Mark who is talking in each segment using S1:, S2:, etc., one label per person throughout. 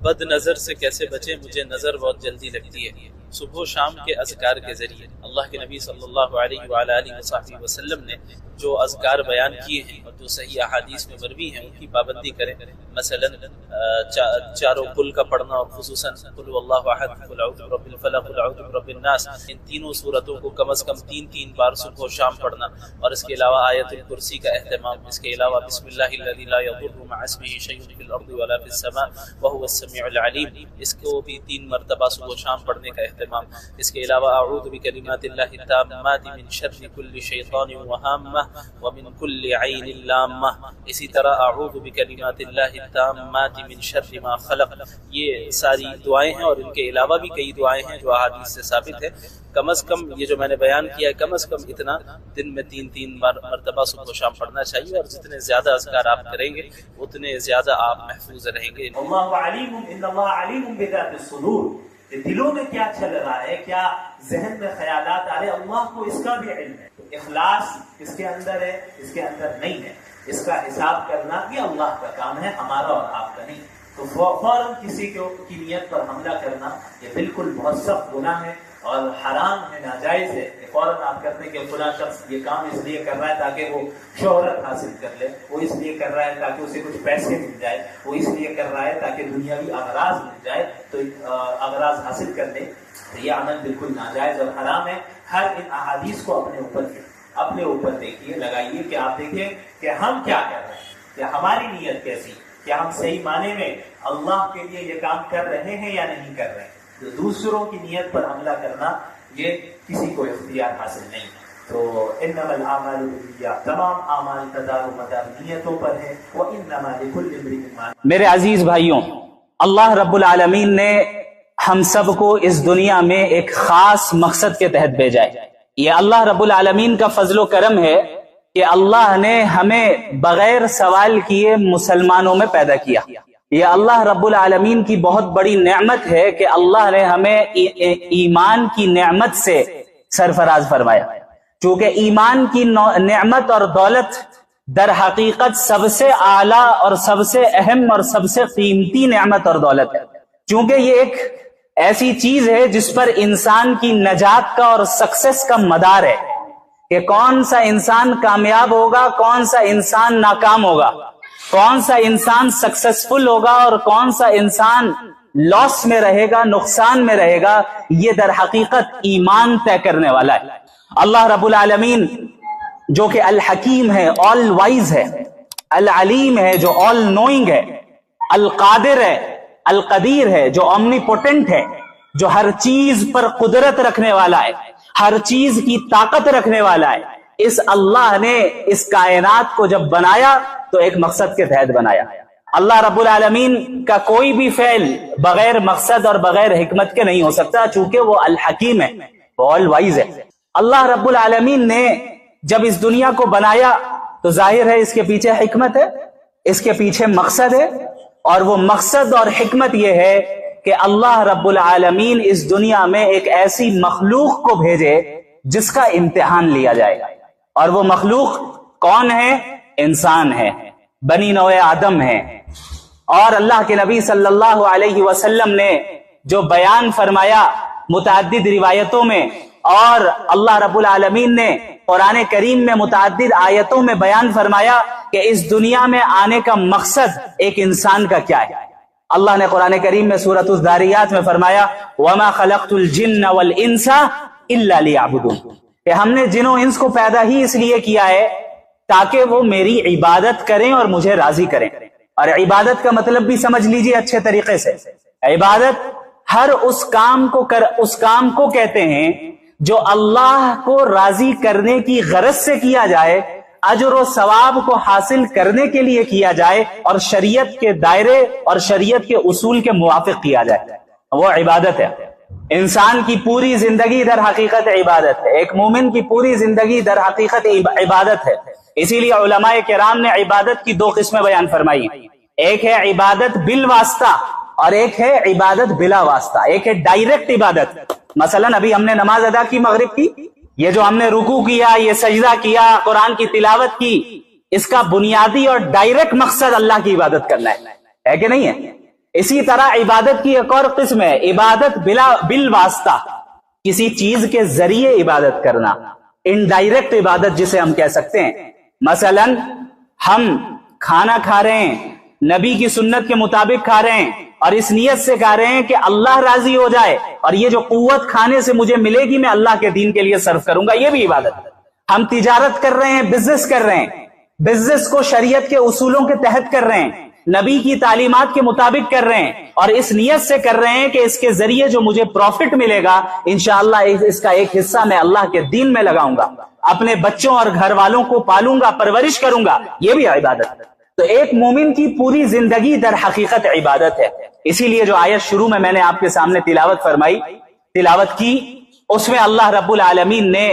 S1: بد نظر سے کیسے بچیں؟ مجھے نظر بہت جلدی لگتی ہے۔ صبح و شام کے اذکار کے ذریعے اللہ کے نبی صلی اللہ علیہ وآلہ وسلم نے جو اذکار بیان کیے ہیں اور جو صحیح احادیث میں مروی ہیں ان کی پابندی کریں۔ مثلا چاروں قل کا پڑھنا، اور خصوصاً قل واللہ احد، قل اعوذ برب الفلق، قل اعوذ برب الناس، ان تینوں صورتوں کو کم از کم 3 بار صبح و شام پڑھنا، اور اس کے علاوہ آیت الکرسی کا اہتمام، اس کے علاوہ بسم اللہ الذی لا یضر مع اسمہ شیء فی الارض ولا فی السماء وهو السمیع العلیم، اس کو بھی 3 مرتبہ صبح و شام پڑھنے کا اہتمام۔ اس کے علاوہ اعوذ بکلمات اللہ التامات من شر کل شیطان وہامہ ومن کل عین لامہ، اسی طرح اعوذ بکلمات اللہ التامات من شر ما خلق، یہ ساری دعائیں ہیں، اور ان کے علاوہ بھی کئی دعائیں ہیں جو احادیث سے ثابت ہے۔ کم از کم یہ جو میں نے بیان کیا ہے، کم از کم اتنا دن میں 3 مرتبہ صبح و شام پڑھنا چاہیے، اور جتنے زیادہ اذکار آپ کریں گے اتنے زیادہ آپ محفوظ رہیں گے۔
S2: اللہ علیم، ان اللہ علیم بذات الصدور، دلوں میں کیا چل رہا ہے، کیا ذہن میں خیالات آ رہے، اللہ کو اس کا بھی علم ہے۔ اخلاص اس کے اندر ہے، اس کے اندر نہیں ہے، اس کا حساب کرنا یہ اللہ کا کام ہے، ہمارا اور آپ کا نہیں۔ تو فوراً کسی کی نیت پر حملہ کرنا یہ بالکل بہت سخت گناہ ہے اور حرام ہے، ناجائز ہے۔ فوراً آپ کہتے ہیں کہ فلاں شخص یہ کام اس لیے کر رہا ہے تاکہ وہ شہرت حاصل کر لے، وہ اس لیے کر رہا ہے تاکہ اسے کچھ پیسے مل جائے، وہ اس لیے کر رہا ہے تاکہ دنیاوی اغراض مل جائے، تو اغراض حاصل کر لے، تو یہ عمل بالکل ناجائز اور حرام ہے۔ ہر ان احادیث کو اپنے اوپر دیکھیے، لگائیے کہ آپ دیکھیں کہ ہم کیا کر رہے ہیں، کہ ہماری نیت کیسی، کیا ہم صحیح معنی میں اللہ کے لیے یہ کام کر رہے ہیں یا نہیں کر رہے ہیں۔ دوسروں کی نیت پر حملہ کرنا یہ کسی کو اختیار حاصل نہیں۔ تو انما الاعمال بالنیات، تمام اعمال کا دار و مدار نیتوں پر ہے۔ وانما لکل امرئ ما نوى۔
S3: میرے عزیز بھائیوں، اللہ رب العالمین نے ہم سب کو اس دنیا میں ایک خاص مقصد کے تحت بھیجا ہے۔ یہ اللہ رب العالمین کا فضل و کرم ہے کہ اللہ نے ہمیں بغیر سوال کیے مسلمانوں میں پیدا کیا۔ یہ اللہ رب العالمین کی بہت بڑی نعمت ہے کہ اللہ نے ہمیں ایمان کی نعمت سے سرفراز فرمایا، چونکہ ایمان کی نعمت اور دولت در حقیقت سب سے اعلیٰ اور سب سے اہم اور سب سے قیمتی نعمت اور دولت ہے، چونکہ یہ ایک ایسی چیز ہے جس پر انسان کی نجات کا اور سکسیس کا مدار ہے، کہ کون سا انسان کامیاب ہوگا، کون سا انسان ناکام ہوگا، کون سا انسان سکسیسفل ہوگا اور کون سا انسان لاس میں رہے گا، نقصان میں رہے گا، یہ در حقیقت ایمان طے کرنے والا ہے۔ اللہ رب العالمین جو کہ الحکیم ہے، آل وائز ہے، العلیم ہے جو آل نوئنگ ہے، القادر ہے، القدیر ہے جو اومنی پوٹنٹ ہے، جو ہر چیز پر قدرت رکھنے والا ہے، ہر چیز کی طاقت رکھنے والا ہے، اس اللہ نے اس کائنات کو جب بنایا تو ایک مقصد کے تحت بنایا۔ اللہ رب العالمین کا کوئی بھی فعل بغیر مقصد اور بغیر حکمت کے نہیں ہو سکتا، چونکہ وہ الحکیم ہے، وہ آل وائز ہے۔ اللہ رب العالمین نے جب اس دنیا کو بنایا تو ظاہر ہے اس کے پیچھے حکمت ہے، اس کے پیچھے مقصد ہے، اور وہ مقصد اور حکمت یہ ہے کہ اللہ رب العالمین اس دنیا میں ایک ایسی مخلوق کو بھیجے جس کا امتحان لیا جائے، اور وہ مخلوق کون ہے؟ انسان ہے، بنی نوع آدم ہے۔ اور اللہ کے نبی صلی اللہ علیہ وسلم نے جو بیان فرمایا متعدد روایتوں میں، اور اللہ رب العالمین نے قرآن کریم میں متعدد آیتوں میں بیان فرمایا کہ اس دنیا میں آنے کا مقصد ایک انسان کا کیا ہے۔ اللہ نے قرآن کریم میں سورۃ الذاریات میں فرمایا وَمَا خَلَقْتُ الْجِنَّ وَالْإِنسَ إِلَّا لِيَعْبُدُونِ، کہ ہم نے جن و انس کو پیدا ہی اس لیے کیا ہے تاکہ وہ میری عبادت کریں اور مجھے راضی کریں۔ اور عبادت کا مطلب بھی سمجھ لیجئے اچھے طریقے سے، عبادت ہر اس کام کو کہتے ہیں جو اللہ کو راضی کرنے کی غرض سے کیا جائے، اجر و ثواب کو حاصل کرنے کے لیے کیا جائے، اور شریعت کے دائرے اور شریعت کے اصول کے موافق کیا جائے، وہ عبادت ہے۔ انسان کی پوری زندگی در حقیقت عبادت ہے، ایک مومن کی پوری زندگی در حقیقت عبادت ہے۔ اسی لیے علماء کرام نے عبادت کی 2 قسمیں بیان فرمائی، ایک ہے عبادت بالواسطہ اور ایک ہے عبادت بلا واسطہ۔ ایک ہے ڈائریکٹ عبادت، مثلا ابھی ہم نے نماز ادا کی مغرب کی، یہ جو ہم نے رکوع کیا، یہ سجدہ کیا، قرآن کی تلاوت کی، اس کا بنیادی اور ڈائریکٹ مقصد اللہ کی عبادت کرنا ہے کہ نہیں ہے؟ اسی طرح عبادت کی ایک اور قسم ہے عبادت بالواسطہ، کسی چیز کے ذریعے عبادت کرنا، انڈائریکٹ عبادت جسے ہم کہہ سکتے ہیں۔ مثلا ہم کھانا کھا رہے ہیں، نبی کی سنت کے مطابق کھا رہے ہیں اور اس نیت سے کھا رہے ہیں کہ اللہ راضی ہو جائے اور یہ جو قوت کھانے سے مجھے ملے گی میں اللہ کے دین کے لیے صرف کروں گا، یہ بھی عبادت ہے۔ ہم تجارت کر رہے ہیں، بزنس کر رہے ہیں، بزنس کو شریعت کے اصولوں کے تحت کر رہے ہیں، نبی کی تعلیمات کے مطابق کر رہے ہیں اور اس نیت سے کر رہے ہیں کہ اس کے ذریعے جو مجھے پروفٹ ملے گا انشاءاللہ اس کا ایک حصہ میں اللہ کے دین میں لگاؤں گا، اپنے بچوں اور گھر والوں کو پالوں گا، پرورش کروں گا، یہ بھی عبادت ہے۔ تو ایک مومن کی پوری زندگی در حقیقت عبادت ہے۔ اسی لیے جو آیت شروع میں نے آپ کے سامنے تلاوت کی، اس میں اللہ رب العالمین نے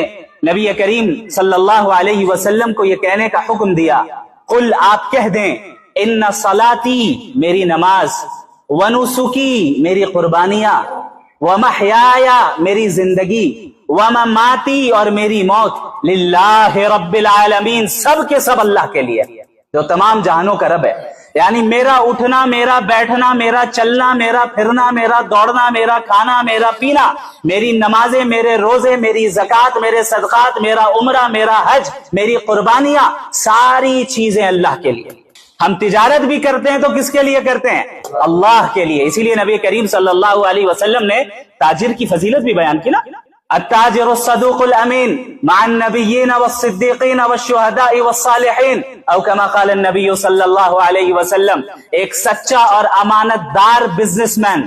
S3: نبی کریم صلی اللہ علیہ وسلم کو یہ کہنے کا حکم دیا، قل آپ کہہ دیں ان صلاتی میری نماز، ونسکی میری قربانیاں، ومحیایا میری زندگی، ومماتی اور میری موت، للہ رب العالمین سب کے سب اللہ کے لیے جو تمام جہانوں کا رب ہے۔ یعنی میرا اٹھنا، میرا بیٹھنا، میرا چلنا، میرا پھرنا، میرا دوڑنا، میرا کھانا، میرا پینا، میری نمازیں، میرے روزے، میری زکوٰۃ، میرے صدقات، میرا عمرہ، میرا حج، میری قربانیاں، ساری چیزیں اللہ کے لیے۔ ہم تجارت بھی کرتے ہیں تو کس کے لیے کرتے ہیں؟ اللہ کے لیے۔ اسی لیے نبی کریم صلی اللہ علیہ وسلم نے تاجر کی فضیلت بھی بیان کی نا، التاجر الصدوق الامین مع النبیین والصدیقین والشہداء والصالحین، او کما قال النبی صلی اللہ علیہ وسلم، ایک سچا اور امانت دار بزنس مین،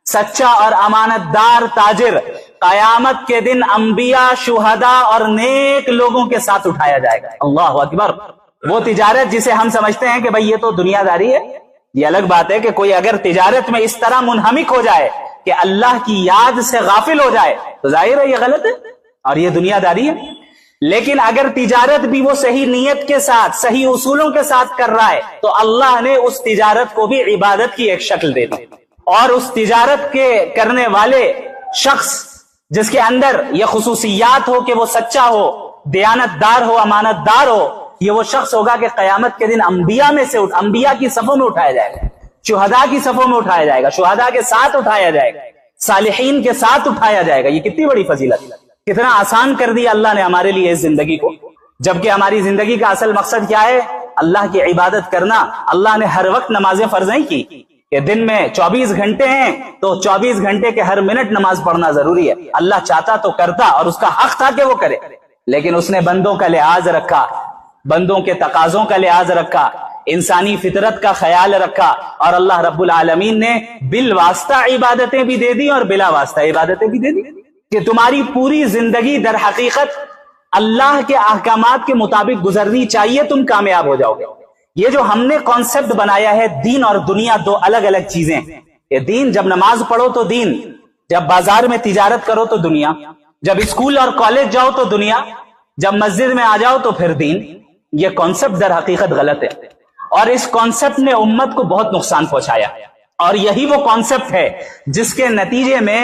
S3: سچا اور امانت دار تاجر قیامت کے دن انبیاء، شہداء اور نیک لوگوں کے ساتھ اٹھایا جائے گا۔ اللہ اکبر۔ وہ تجارت جسے ہم سمجھتے ہیں کہ بھئی یہ تو دنیا داری ہے، یہ الگ بات ہے کہ کوئی اگر تجارت میں اس طرح منہمک ہو جائے کہ اللہ کی یاد سے غافل ہو جائے تو ظاہر ہے یہ غلط ہے اور یہ دنیا داری ہے۔ لیکن اگر تجارت بھی وہ صحیح نیت کے ساتھ، صحیح اصولوں کے ساتھ کر رہا ہے تو اللہ نے اس تجارت کو بھی عبادت کی ایک شکل دے دی، اور اس تجارت کے کرنے والے شخص جس کے اندر یہ خصوصیات ہو کہ وہ سچا ہو، دیانت دار ہو، امانت دار ہو، یہ وہ شخص ہوگا کہ قیامت کے دن انبیاء میں سے انبیاء کی صفوں میں اٹھایا جائے گا، شہداء کی صفوں میں اٹھایا جائے گا، شہداء کے ساتھ اٹھایا جائے گا، صالحین کے ساتھ اٹھایا جائے گا۔ یہ کتنی بڑی فضیلت، کتنا آسان کر دیا اللہ نے ہمارے لیے اس زندگی کو، جبکہ ہماری زندگی کا اصل مقصد کیا ہے؟ اللہ کی عبادت کرنا۔ اللہ نے ہر وقت نمازیں فرض نہیں کی کہ دن میں 24 گھنٹے ہیں تو 24 گھنٹے کے ہر منٹ نماز پڑھنا ضروری ہے۔ اللہ چاہتا تو کرتا اور اس کا حق تھا کہ وہ کرے، لیکن اس نے بندوں کا لحاظ رکھا، بندوں کے تقاضوں کا لحاظ رکھا، انسانی فطرت کا خیال رکھا، اور اللہ رب العالمین نے بالواسطہ عبادتیں بھی دے دی اور بلا واسطہ عبادتیں بھی دے دی کہ تمہاری پوری زندگی در حقیقت اللہ کے احکامات کے مطابق گزرنی چاہیے، تم کامیاب ہو جاؤ گے۔ یہ جو ہم نے کانسیپٹ بنایا ہے دین اور دنیا دو الگ الگ چیزیں، یہ دین جب نماز پڑھو تو دین، جب بازار میں تجارت کرو تو دنیا، جب اسکول اور کالج جاؤ تو دنیا، جب مسجد میں آ جاؤ تو پھر دین، یہ کانسیپٹ در حقیقت غلط ہے اور اس کانسیپٹ نے امت کو بہت نقصان پہنچایا، اور یہی وہ کانسیپٹ ہے جس کے نتیجے میں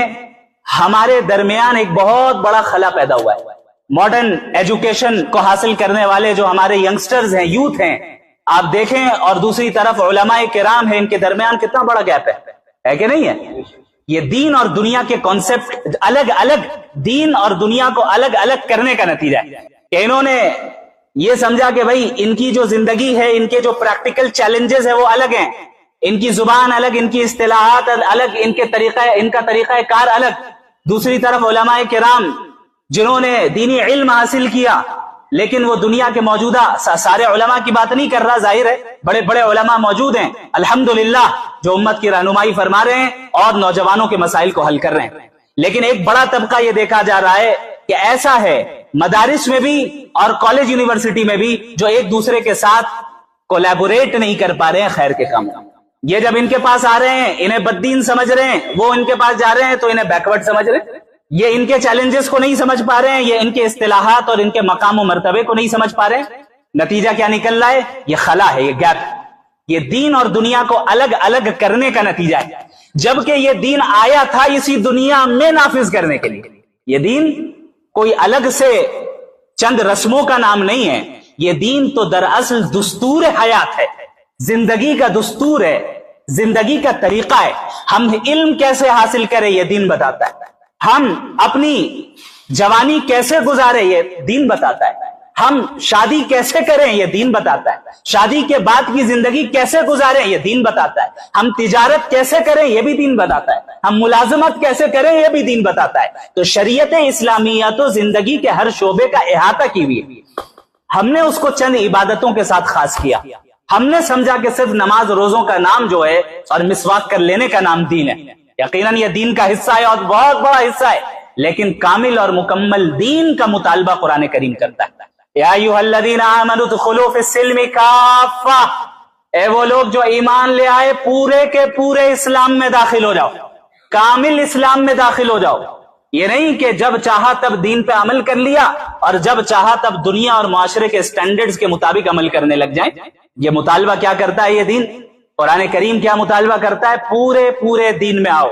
S3: ہمارے درمیان ایک بہت بڑا خلا پیدا ہوا ہے۔ ماڈرن ایجوکیشن کو حاصل کرنے والے جو ہمارے ینگسٹرز ہیں، یوتھ ہیں، آپ دیکھیں، اور دوسری طرف علماء کرام ہیں، ان کے درمیان کتنا بڑا گیپ ہے کہ نہیں ہے؟ یہ دین اور دنیا کے کانسیپٹ الگ الگ، دین اور دنیا کو الگ الگ کرنے کا نتیجہ ہے کہ انہوں نے یہ سمجھا کہ بھئی ان کی جو زندگی ہے، ان کے جو پریکٹیکل چیلنجز ہے وہ الگ ہیں، ان کی زبان الگ، ان کی اصطلاحات الگ، ان کا طریقہ کار الگ۔ دوسری طرف علماء کرام جنہوں نے دینی علم حاصل کیا، لیکن وہ دنیا کے موجودہ، سارے علماء کی بات نہیں کر رہا، ظاہر ہے بڑے بڑے علماء موجود ہیں الحمدللہ جو امت کی رہنمائی فرما رہے ہیں اور نوجوانوں کے مسائل کو حل کر رہے ہیں، لیکن ایک بڑا طبقہ یہ دیکھا جا رہا ہے کہ ایسا ہے مدارس میں بھی اور کالج یونیورسٹی میں بھی جو ایک دوسرے کے ساتھ کولیبوریٹ نہیں کر پا رہے ہیں خیر کے کام۔ یہ جب ان کے پاس آ رہے ہیں انہیں بددین سمجھ رہے ہیں، وہ ان کے پاس جا رہے ہیں تو انہیں بیکورڈ سمجھ رہے ہیں، یہ ان کے چیلنجز کو نہیں سمجھ پا رہے ہیں، یہ ان کے اصطلاحات اور ان کے مقام و مرتبے کو نہیں سمجھ پا رہے ہیں۔ نتیجہ کیا نکل رہا ہے؟ یہ خلا ہے، یہ گیپ، یہ دین اور دنیا کو الگ الگ کرنے کا نتیجہ ہے، جبکہ یہ دین آیا تھا اسی دنیا میں نافذ کرنے کے لیے۔ یہ دین کوئی الگ سے چند رسموں کا نام نہیں ہے، یہ دین تو دراصل دستور حیات ہے، زندگی کا دستور ہے، زندگی کا طریقہ ہے. ہم علم کیسے حاصل کریں یہ دین بتاتا ہے. ہم اپنی جوانی کیسے گزارے یہ دین بتاتا ہے. ہم شادی کیسے کریں یہ دین بتاتا ہے. شادی کے بعد کی زندگی کیسے گزاریں یہ دین بتاتا ہے. ہم تجارت کیسے کریں یہ بھی دین بتاتا ہے. ہم ملازمت کیسے کریں یہ بھی دین بتاتا ہے. تو شریعت اسلامیہ تو زندگی کے ہر شعبے کا احاطہ کی ہوئی ہے. ہم نے اس کو چند عبادتوں کے ساتھ خاص کیا. ہم نے سمجھا کہ صرف نماز روزوں کا نام جو ہے اور مسواک کر لینے کا نام دین ہے. یقیناً یہ دین کا حصہ ہے اور بہت بڑا حصہ ہے، لیکن کامل اور مکمل دین کا مطالبہ قرآن کریم کرتا ہے. یا ایھا الذین آمنوا ادخلوا فی السلم کافہ، اے وہ لوگ جو ایمان لے آئے پورے کے پورے اسلام میں داخل ہو جاؤ، کامل اسلام میں داخل ہو جاؤ. یہ نہیں کہ جب چاہا تب دین پہ عمل کر لیا اور جب چاہا تب دنیا اور معاشرے کے سٹینڈرڈز کے مطابق عمل کرنے لگ جائیں. یہ مطالبہ کیا کرتا ہے یہ دین؟ قرآن کریم کیا مطالبہ کرتا ہے؟ پورے دین میں آؤ،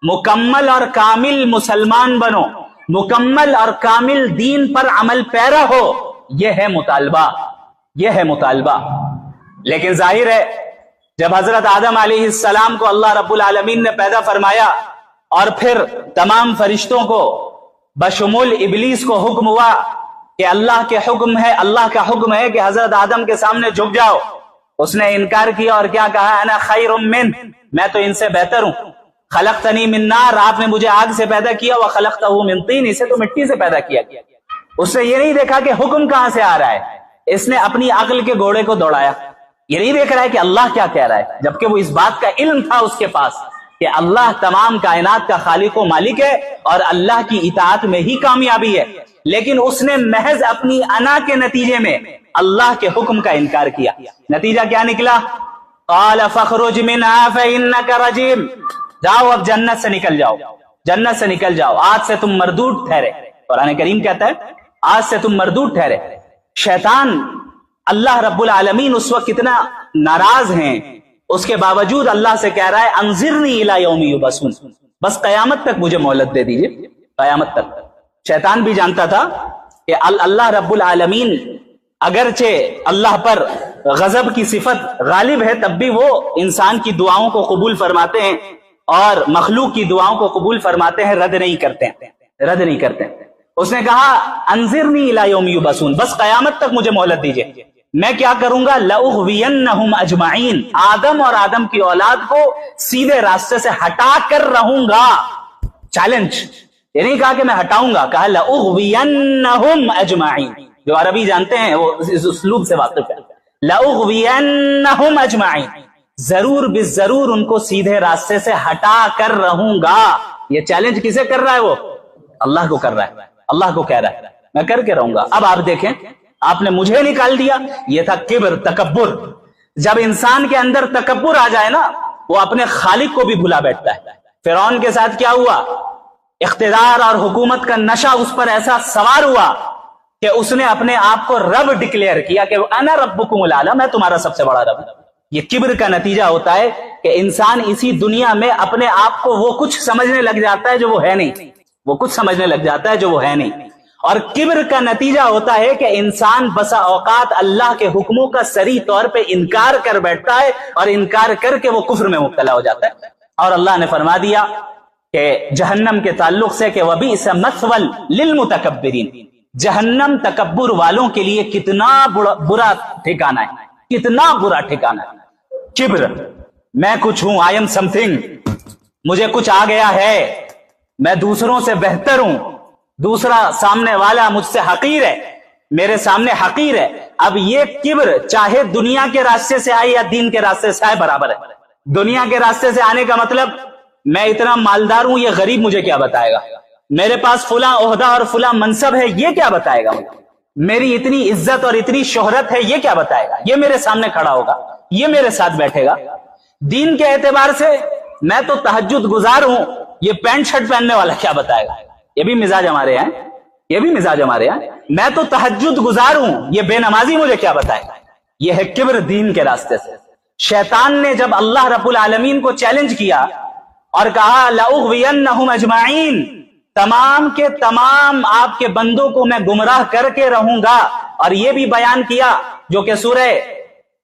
S3: مکمل اور کامل مسلمان بنو، مکمل اور کامل دین پر عمل پیرا ہو. یہ ہے مطالبہ، یہ ہے مطالبہ. لیکن ظاہر ہے جب حضرت آدم علیہ السلام کو اللہ رب العالمین نے پیدا فرمایا اور پھر تمام فرشتوں کو بشمول ابلیس کو حکم ہوا کہ اللہ کا حکم ہے کہ حضرت آدم کے سامنے جھک جاؤ، اس نے انکار کیا اور کیا کہا؟ انا خیر من، میں تو ان سے بہتر ہوں. خلقتنی من نار، آپ نے مجھے آگ سے پیدا کیا، وخلقتہ من طین، اسے تو مٹی سے پیدا کیا. اس نے یہ نہیں دیکھا کہ حکم کہاں سے آ رہا ہے، اس نے اپنی عقل کے گھوڑے کو دوڑایا. یہ نہیں دیکھ رہا ہے کہ اللہ کیا کہہ رہا ہے، جبکہ وہ اس بات کا علم تھا اس کے پاس کہ اللہ تمام کائنات کا خالق و مالک ہے اور اللہ کی اطاعت میں ہی کامیابی ہے. لیکن اس نے محض اپنی انا کے نتیجے میں اللہ کے حکم کا انکار کیا. نتیجہ کیا نکلا؟ قال فاخرج منها فإنك رجيم، جاؤ اب جنت سے نکل جاؤ، جنت سے نکل جاؤ، آج سے تم مردود ٹھہرے. قرآن کریم کہتا ہے آج سے تم مردود ٹھہرے. شیطان، اللہ رب العالمین اس وقت کتنا ناراض ہیں، اس کے باوجود اللہ سے کہہ رہا ہے انظرنی الی یوم یبعثون، بس قیامت تک مجھے مہلت دے دیجئے، قیامت تک. شیطان بھی جانتا تھا کہ اللہ رب العالمین اگرچہ اللہ پر غضب کی صفت غالب ہے، تب بھی وہ انسان کی دعاؤں کو قبول فرماتے ہیں اور مخلوق کی دعاؤں کو قبول فرماتے ہیں، رد نہیں کرتے ہیں، رد نہیں کرتے ہیں. اس نے کہا انظرنی الی یوم یبعثون، بس قیامت تک مجھے مہلت دیجئے. میں کیا کروں گا؟ لأغوینہم اجمعین، آدم اور آدم کی اولاد کو سیدھے راستے سے ہٹا کر رہوں گا. چیلنج، یہ نہیں کہا کہ میں ہٹاؤں گا، کہا لأغوینہم اجمعین. جو عربی جانتے ہیں وہ اس اسلوب سے واقف ہے. لأغوینہم اجمعین، ضرور بالضرور ان کو سیدھے راستے سے ہٹا کر رہوں گا. یہ چیلنج کسے کر رہا ہے؟ وہ اللہ کو کر رہا ہے، اللہ کو کہہ رہا ہے میں کر کے رہوں گا. اب آپ دیکھیں، آپ نے مجھے نکال دیا، یہ تھا کبر، تکبر. جب انسان کے اندر تکبر آ جائے نا، وہ اپنے خالق کو بھی بھلا بیٹھتا ہے. فرعون کے ساتھ کیا ہوا؟ اقتدار اور حکومت کا نشہ اس پر ایسا سوار ہوا کہ اس نے اپنے آپ کو رب ڈکلیئر کیا کہ انا ربکم الاعلی، میں تمہارا سب سے بڑا رب. یہ کبر کا نتیجہ ہوتا ہے کہ انسان اسی دنیا میں اپنے آپ کو وہ کچھ سمجھنے لگ جاتا ہے جو وہ ہے نہیں، وہ کچھ سمجھنے لگ جاتا ہے جو وہ ہے نہیں. اور کبر کا نتیجہ ہوتا ہے کہ انسان بسا اوقات اللہ کے حکموں کا صریح طور پہ انکار کر بیٹھتا ہے اور انکار کر کے وہ کفر میں مبتلا ہو جاتا ہے. اور اللہ نے فرما دیا کہ جہنم کے تعلق سے کہ وَبِئْسَ مَثْوًى لِلْمُتَكَبِّرِينَ، جہنم تکبر والوں کے لیے کتنا برا ٹھکانہ ہے، کتنا برا ٹھکانہ ہے. کبر، میں کچھ ہوں، آئی ایم سم تھنگ، مجھے کچھ آ گیا ہے، میں دوسروں سے بہتر ہوں، دوسرا سامنے والا مجھ سے حقیر ہے، میرے سامنے حقیر ہے. اب یہ کبر چاہے دنیا کے راستے سے آئے یا دین کے راستے سے آئے برابر ہے. دنیا کے راستے سے آنے کا مطلب میں اتنا مالدار ہوں، یہ غریب مجھے کیا بتائے گا؟ میرے پاس فلاں عہدہ اور فلاں منصب ہے، یہ کیا بتائے گا؟ میری اتنی عزت اور اتنی شہرت ہے، یہ کیا بتائے گا؟ یہ میرے سامنے کھڑا ہوگا، یہ میرے ساتھ بیٹھے گا. دین کے اعتبار سے میں تو تہجد گزار ہوں، یہ پینٹ شرٹ پہننے والا کیا بتائے گا؟ یہ بھی مزاج ہمارے ہیں، یہ بھی مزاج ہمارے ہیں. میں تو تہجد گزار ہوں، یہ بے نمازی مجھے کیا بتائے گا؟ یہ ہے کبر دین کے راستے سے. شیطان نے جب اللہ رب العالمین کو چیلنج کیا اور کہا لأغوینہم اجمعین، تمام کے تمام آپ کے بندوں کو میں گمراہ کر کے رہوں گا، اور یہ بھی بیان کیا جو کہ سورہ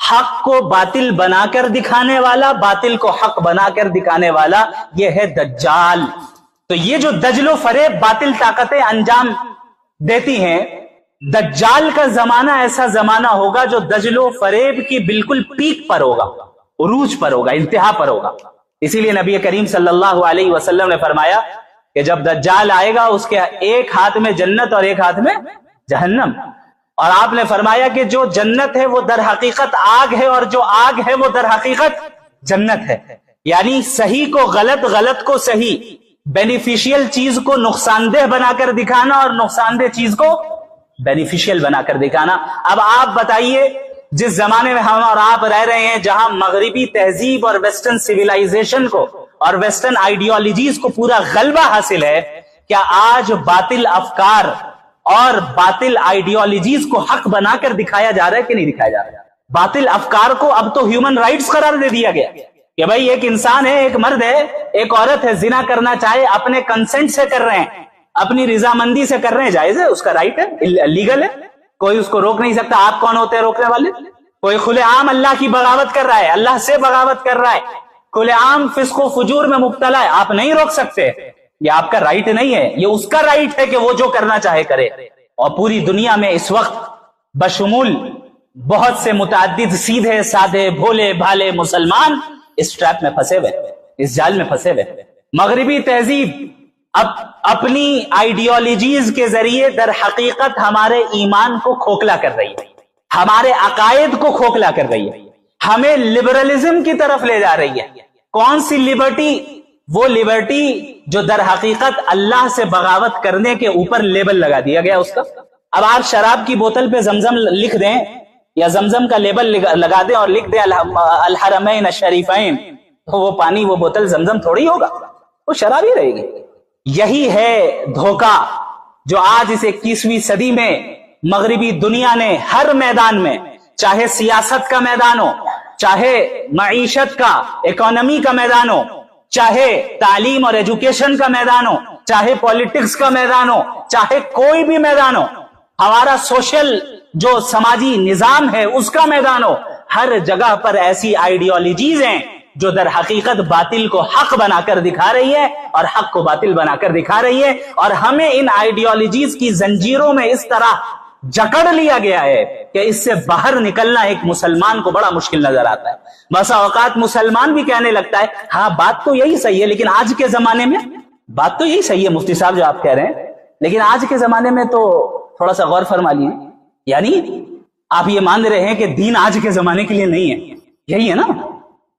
S3: حق کو باطل بنا کر دکھانے والا، باطل کو حق بنا کر دکھانے والا، یہ ہے دجال۔ تو یہ جو دجل و فریب باطل طاقتیں انجام دیتی ہیں، دجال کا زمانہ ایسا زمانہ ہوگا جو دجل و فریب کی بالکل پیک پر ہوگا، عروج پر ہوگا، انتہا پر ہوگا۔ اسی لیے نبی کریم صلی اللہ علیہ وسلم نے فرمایا کہ جب دجال آئے گا اس کے ایک ہاتھ میں جنت اور ایک ہاتھ میں جہنم، اور آپ نے فرمایا کہ جو جنت ہے وہ در حقیقت آگ ہے اور جو آگ ہے وہ در حقیقت جنت ہے۔ یعنی صحیح کو غلط، غلط کو صحیح، بینیفیشیل چیز کو نقصان دہ بنا کر دکھانا اور نقصان دہ چیز کو بینیفیشیل بنا کر دکھانا۔ اب آپ بتائیے، جس زمانے میں ہم اور آپ رہ رہے ہیں جہاں مغربی تہذیب اور ویسٹرن سویلائزیشن کو اور ویسٹرن آئیڈیالوجیز کو پورا غلبہ حاصل ہے، کیا آج باطل افکار اور باطل آئیڈیالوجیز کو حق بنا کر دکھایا جا رہا ہے کہ نہیں دکھایا جا رہا ہے؟ باطل افکار کو اب تو ہیومن رائٹس قرار دے دیا گیا کہ بھائی ایک انسان ہے، ایک مرد ہے، ایک عورت ہے، زنا کرنا چاہے اپنے کنسنٹ سے کر رہے ہیں، اپنی رضامندی سے کر رہے ہیں، جائز ہے، اس کا رائٹ ہے، لیگل ہے، کوئی اس کو روک نہیں سکتا۔ آپ کون ہوتے ہیں روکنے والے؟ کوئی کھلے عام اللہ کی بغاوت کر رہا ہے، اللہ سے بغاوت کر رہا ہے، کھلے عام فسق و فجور میں مبتلا ہے، آپ نہیں روک سکتے، یہ آپ کا رائٹ نہیں ہے، یہ اس کا رائٹ ہے کہ وہ جو کرنا چاہے کرے۔ اور پوری دنیا میں اس وقت بشمول بہت سے متعدد سیدھے سادے بھولے بھالے مسلمان اس ٹریپ میں پھنسے ہوئے، اس جال میں پھنسے ہوئے۔ مغربی تہذیب اپنی آئیڈیالوجیز کے ذریعے در حقیقت ہمارے ایمان کو کھوکھلا کر رہی ہے، ہمارے عقائد کو کھوکھلا کر رہی ہے، ہمیں لبرلزم کی طرف لے جا رہی ہے۔ کون سی لبرٹی؟ وہ لبرٹی جو در حقیقت اللہ سے بغاوت کرنے کے اوپر لیبل لگا دیا گیا اس کا۔ اب آپ شراب کی بوتل پہ زمزم لکھ دیں یا زمزم کا لیبل لگا دیں اور لکھ دیں الحرمین الشریفین، تو وہ پانی، وہ بوتل زمزم تھوڑی ہوگا، وہ شراب ہی رہے گی۔ یہی ہے دھوکہ جو آج اس 21ویں صدی میں مغربی دنیا نے ہر میدان میں، چاہے سیاست کا میدان ہو، چاہے معیشت کا، اکانومی کا میدان ہو، چاہے تعلیم اور ایجوکیشن کا میدان ہو، چاہے پولیٹکس کا میدان ہو، چاہے کوئی بھی میدان ہو، ہمارا سوشل جو سماجی نظام ہے اس کا میدان ہو، ہر جگہ پر ایسی آئیڈیالوجیز ہیں جو در حقیقت باطل کو حق بنا کر دکھا رہی ہے اور حق کو باطل بنا کر دکھا رہی ہے، اور ہمیں ان آئیڈیالوجیز کی زنجیروں میں اس طرح جکڑ لیا گیا ہے کہ اس سے باہر نکلنا ایک مسلمان کو بڑا مشکل نظر آتا ہے۔ بسا اوقات مسلمان بھی کہنے لگتا ہے ہاں بات تو یہی صحیح ہے، لیکن آج کے زمانے میں بات تو یہی صحیح ہے مفتی صاحب جو آپ کہہ رہے ہیں، لیکن آج کے زمانے میں تو تھوڑا سا غور فرما لیے، یعنی آپ یہ مان رہے ہیں کہ دین آج کے زمانے کے لیے نہیں ہے، یہی ہے نا؟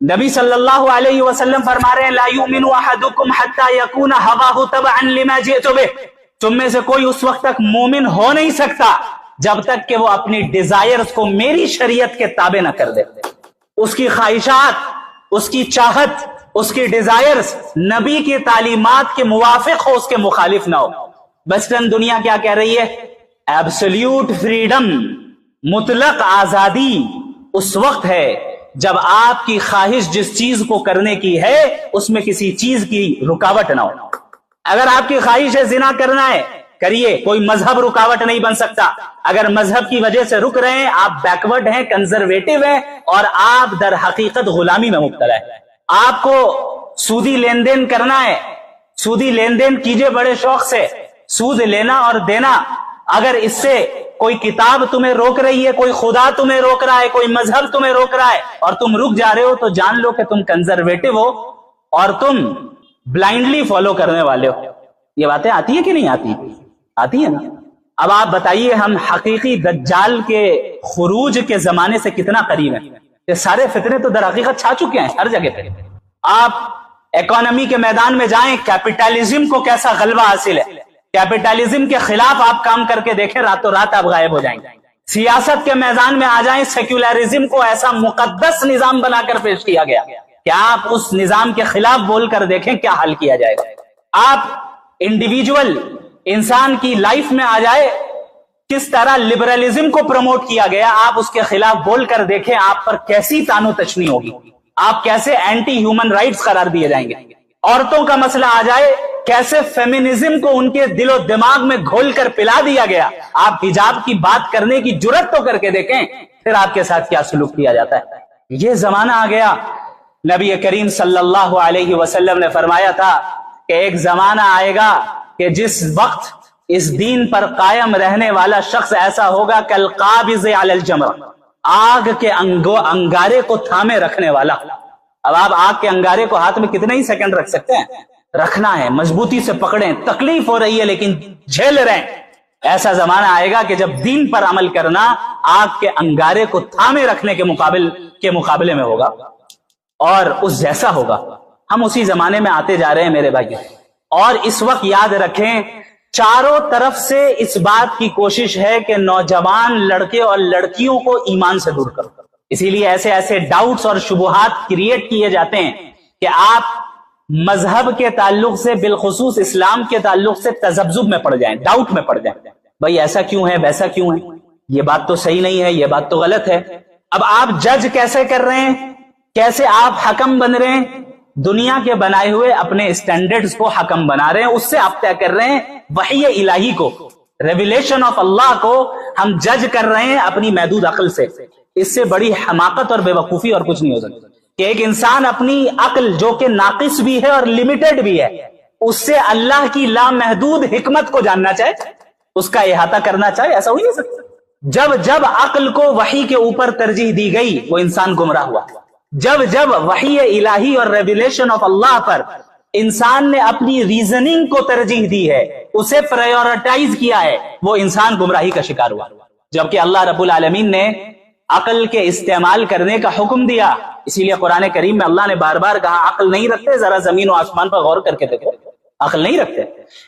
S3: نبی صلی اللہ علیہ وسلم فرما رہے ہیں لا یؤمن احدکم حتی یکون ہواہ تبعا لما جئت بہ، تم میں سے کوئی اس وقت تک مومن ہو نہیں سکتا جب تک کہ وہ اپنی ڈیزائرز کو میری شریعت کے تابع نہ کر دے، اس کی خواہشات، اس کی چاہت، اس کی ڈیزائرز نبی کی تعلیمات کے موافق ہو، اس کے مخالف نہ ہو۔ ویسٹرن دنیا کیا کہہ رہی ہے؟ ایبسلیوٹ فریڈم، مطلق آزادی اس وقت ہے جب آپ کی خواہش جس چیز کو کرنے کی ہے اس میں کسی چیز کی رکاوٹ نہ ہو۔ اگر آپ کی خواہش ہے زنا کرنا ہے، کریے، کوئی مذہب رکاوٹ نہیں بن سکتا۔ اگر مذہب کی وجہ سے رک رہے ہیں، آپ بیکورڈ ہیں، کنزرویٹو ہیں، اور آپ در حقیقت غلامی میں مبتلا ہے۔ آپ کو سودی لین دین کرنا ہے، سودی لین دین کیجئے بڑے شوق سے، سود لینا اور دینا۔ اگر اس سے کوئی کتاب تمہیں روک رہی ہے، کوئی خدا تمہیں روک رہا ہے، کوئی مذہب تمہیں روک رہا ہے اور تم رک جا رہے ہو، تو جان لو کہ تم کنزرویٹو ہو اور تم بلائنڈلی فالو کرنے والے ہو۔ یہ باتیں آتی ہیں کہ نہیں آتی؟ آتی ہیں نا۔ اب آپ بتائیے ہم حقیقی دجال کے خروج کے زمانے سے کتنا قریب ہیں؟ یہ سارے فتنے تو در حقیقت چھا چکے ہیں ہر جگہ پہ۔ آپ اکانومی کے میدان میں جائیں، کیپٹلزم کو کیسا غلبہ حاصل ہے، کیپٹلزم کے خلاف آپ کام کر کے دیکھیں، راتوں رات آپ غائب ہو جائیں گے۔ سیاست کے میدان میں آ جائیں، سیکولرزم کو ایسا مقدس نظام بنا کر پیش کیا گیا کہ آپ اس نظام کے خلاف بول کر دیکھیں کیا حل کیا جائے گا۔ آپ انڈیویجول انسان کی لائف میں آ جائے، کس طرح لبرلزم کو پروموٹ کیا گیا، آپ اس کے خلاف بول کر دیکھیں آپ پر کیسی تانو تشنی ہوگی، آپ کیسے اینٹی ہیومن رائٹس قرار دیے جائیں گے۔ عورتوں کا مسئلہ آ جائے، کیسے فیمنزم کو ان کے دل و دماغ میں گھول کر پلا دیا گیا۔ آپ حجاب کی بات کرنے کی جرات تو کر کے دیکھیں، پھر آپ کے ساتھ کیا سلوک کیا جاتا ہے. یہ زمانہ آ گیا. نبی کریم صلی اللہ علیہ وسلم نے فرمایا تھا کہ ایک زمانہ آئے گا کہ جس وقت اس دین پر قائم رہنے والا شخص ایسا ہوگا کالقابض علی الجمر، آگ کے انگارے کو تھامے رکھنے والا. اب آپ آگ کے انگارے کو ہاتھ میں کتنے ہی سیکنڈ رکھ سکتے ہیں؟ رکھنا ہے، مضبوطی سے پکڑیں، تکلیف ہو رہی ہے لیکن جھیل رہے ہیں. ایسا زمانہ آئے گا کہ جب دین پر عمل کرنا آگ کے انگارے کو تھامے رکھنے کے مقابلے میں ہوگا، اور اس جیسا ہوگا. ہم اسی زمانے میں آتے جا رہے ہیں میرے بھائی. اور اس وقت یاد رکھیں چاروں طرف سے اس بات کی کوشش ہے کہ نوجوان لڑکے اور لڑکیوں کو ایمان سے دور کرو. اسی لیے ایسے ایسے ڈاؤٹس اور شبہات کریٹ کیے جاتے ہیں کہ آپ مذہب کے تعلق سے، بالخصوص اسلام کے تعلق سے تذبذب میں پڑ جائیں، ڈاؤٹ میں پڑ جائیں. بھائی ایسا کیوں ہے، ویسا کیوں ہے، یہ بات تو صحیح نہیں ہے، یہ بات تو غلط ہے. اب آپ جج کیسے کر رہے ہیں، کیسے آپ حکم بن رہے ہیں؟ دنیا کے بنائے ہوئے اپنے اسٹینڈرڈز کو حکم بنا رہے ہیں، اس سے آپ طے کر رہے ہیں. وحی الہی کو، ریویلیشن آف اللہ کو ہم جج کر رہے ہیں اپنی محدود عقل سے. اس سے بڑی حماقت اور بے وقوفی اور کچھ نہیں ہو سکتا کہ ایک انسان اپنی عقل جو کہ ناقص بھی ہے اور لمیٹڈ بھی ہے، اس سے اللہ کی لامحدود حکمت کو جاننا چاہے، اس کا احاطہ کرنا چاہے. ایسا ہو نہیں سکتا. جب عقل کو وحی کے اوپر ترجیح دی گئی وہ انسان گمراہ ہوا. جب وحی الہی اور ریویلیشن آف اللہ پر انسان نے اپنی ریزننگ کو ترجیح دی ہے، اسے پرائیورٹائز کیا ہے، وہ انسان گمراہی کا شکار ہوا. جبکہ اللہ رب العالمین نے عقل کے استعمال کرنے کا حکم دیا. اسی لیے قرآن کریم میں اللہ نے بار بار کہا عقل نہیں رکھتے، ذرا زمین و آسمان پر غور کر کے دیکھو، عقل نہیں رکھتے.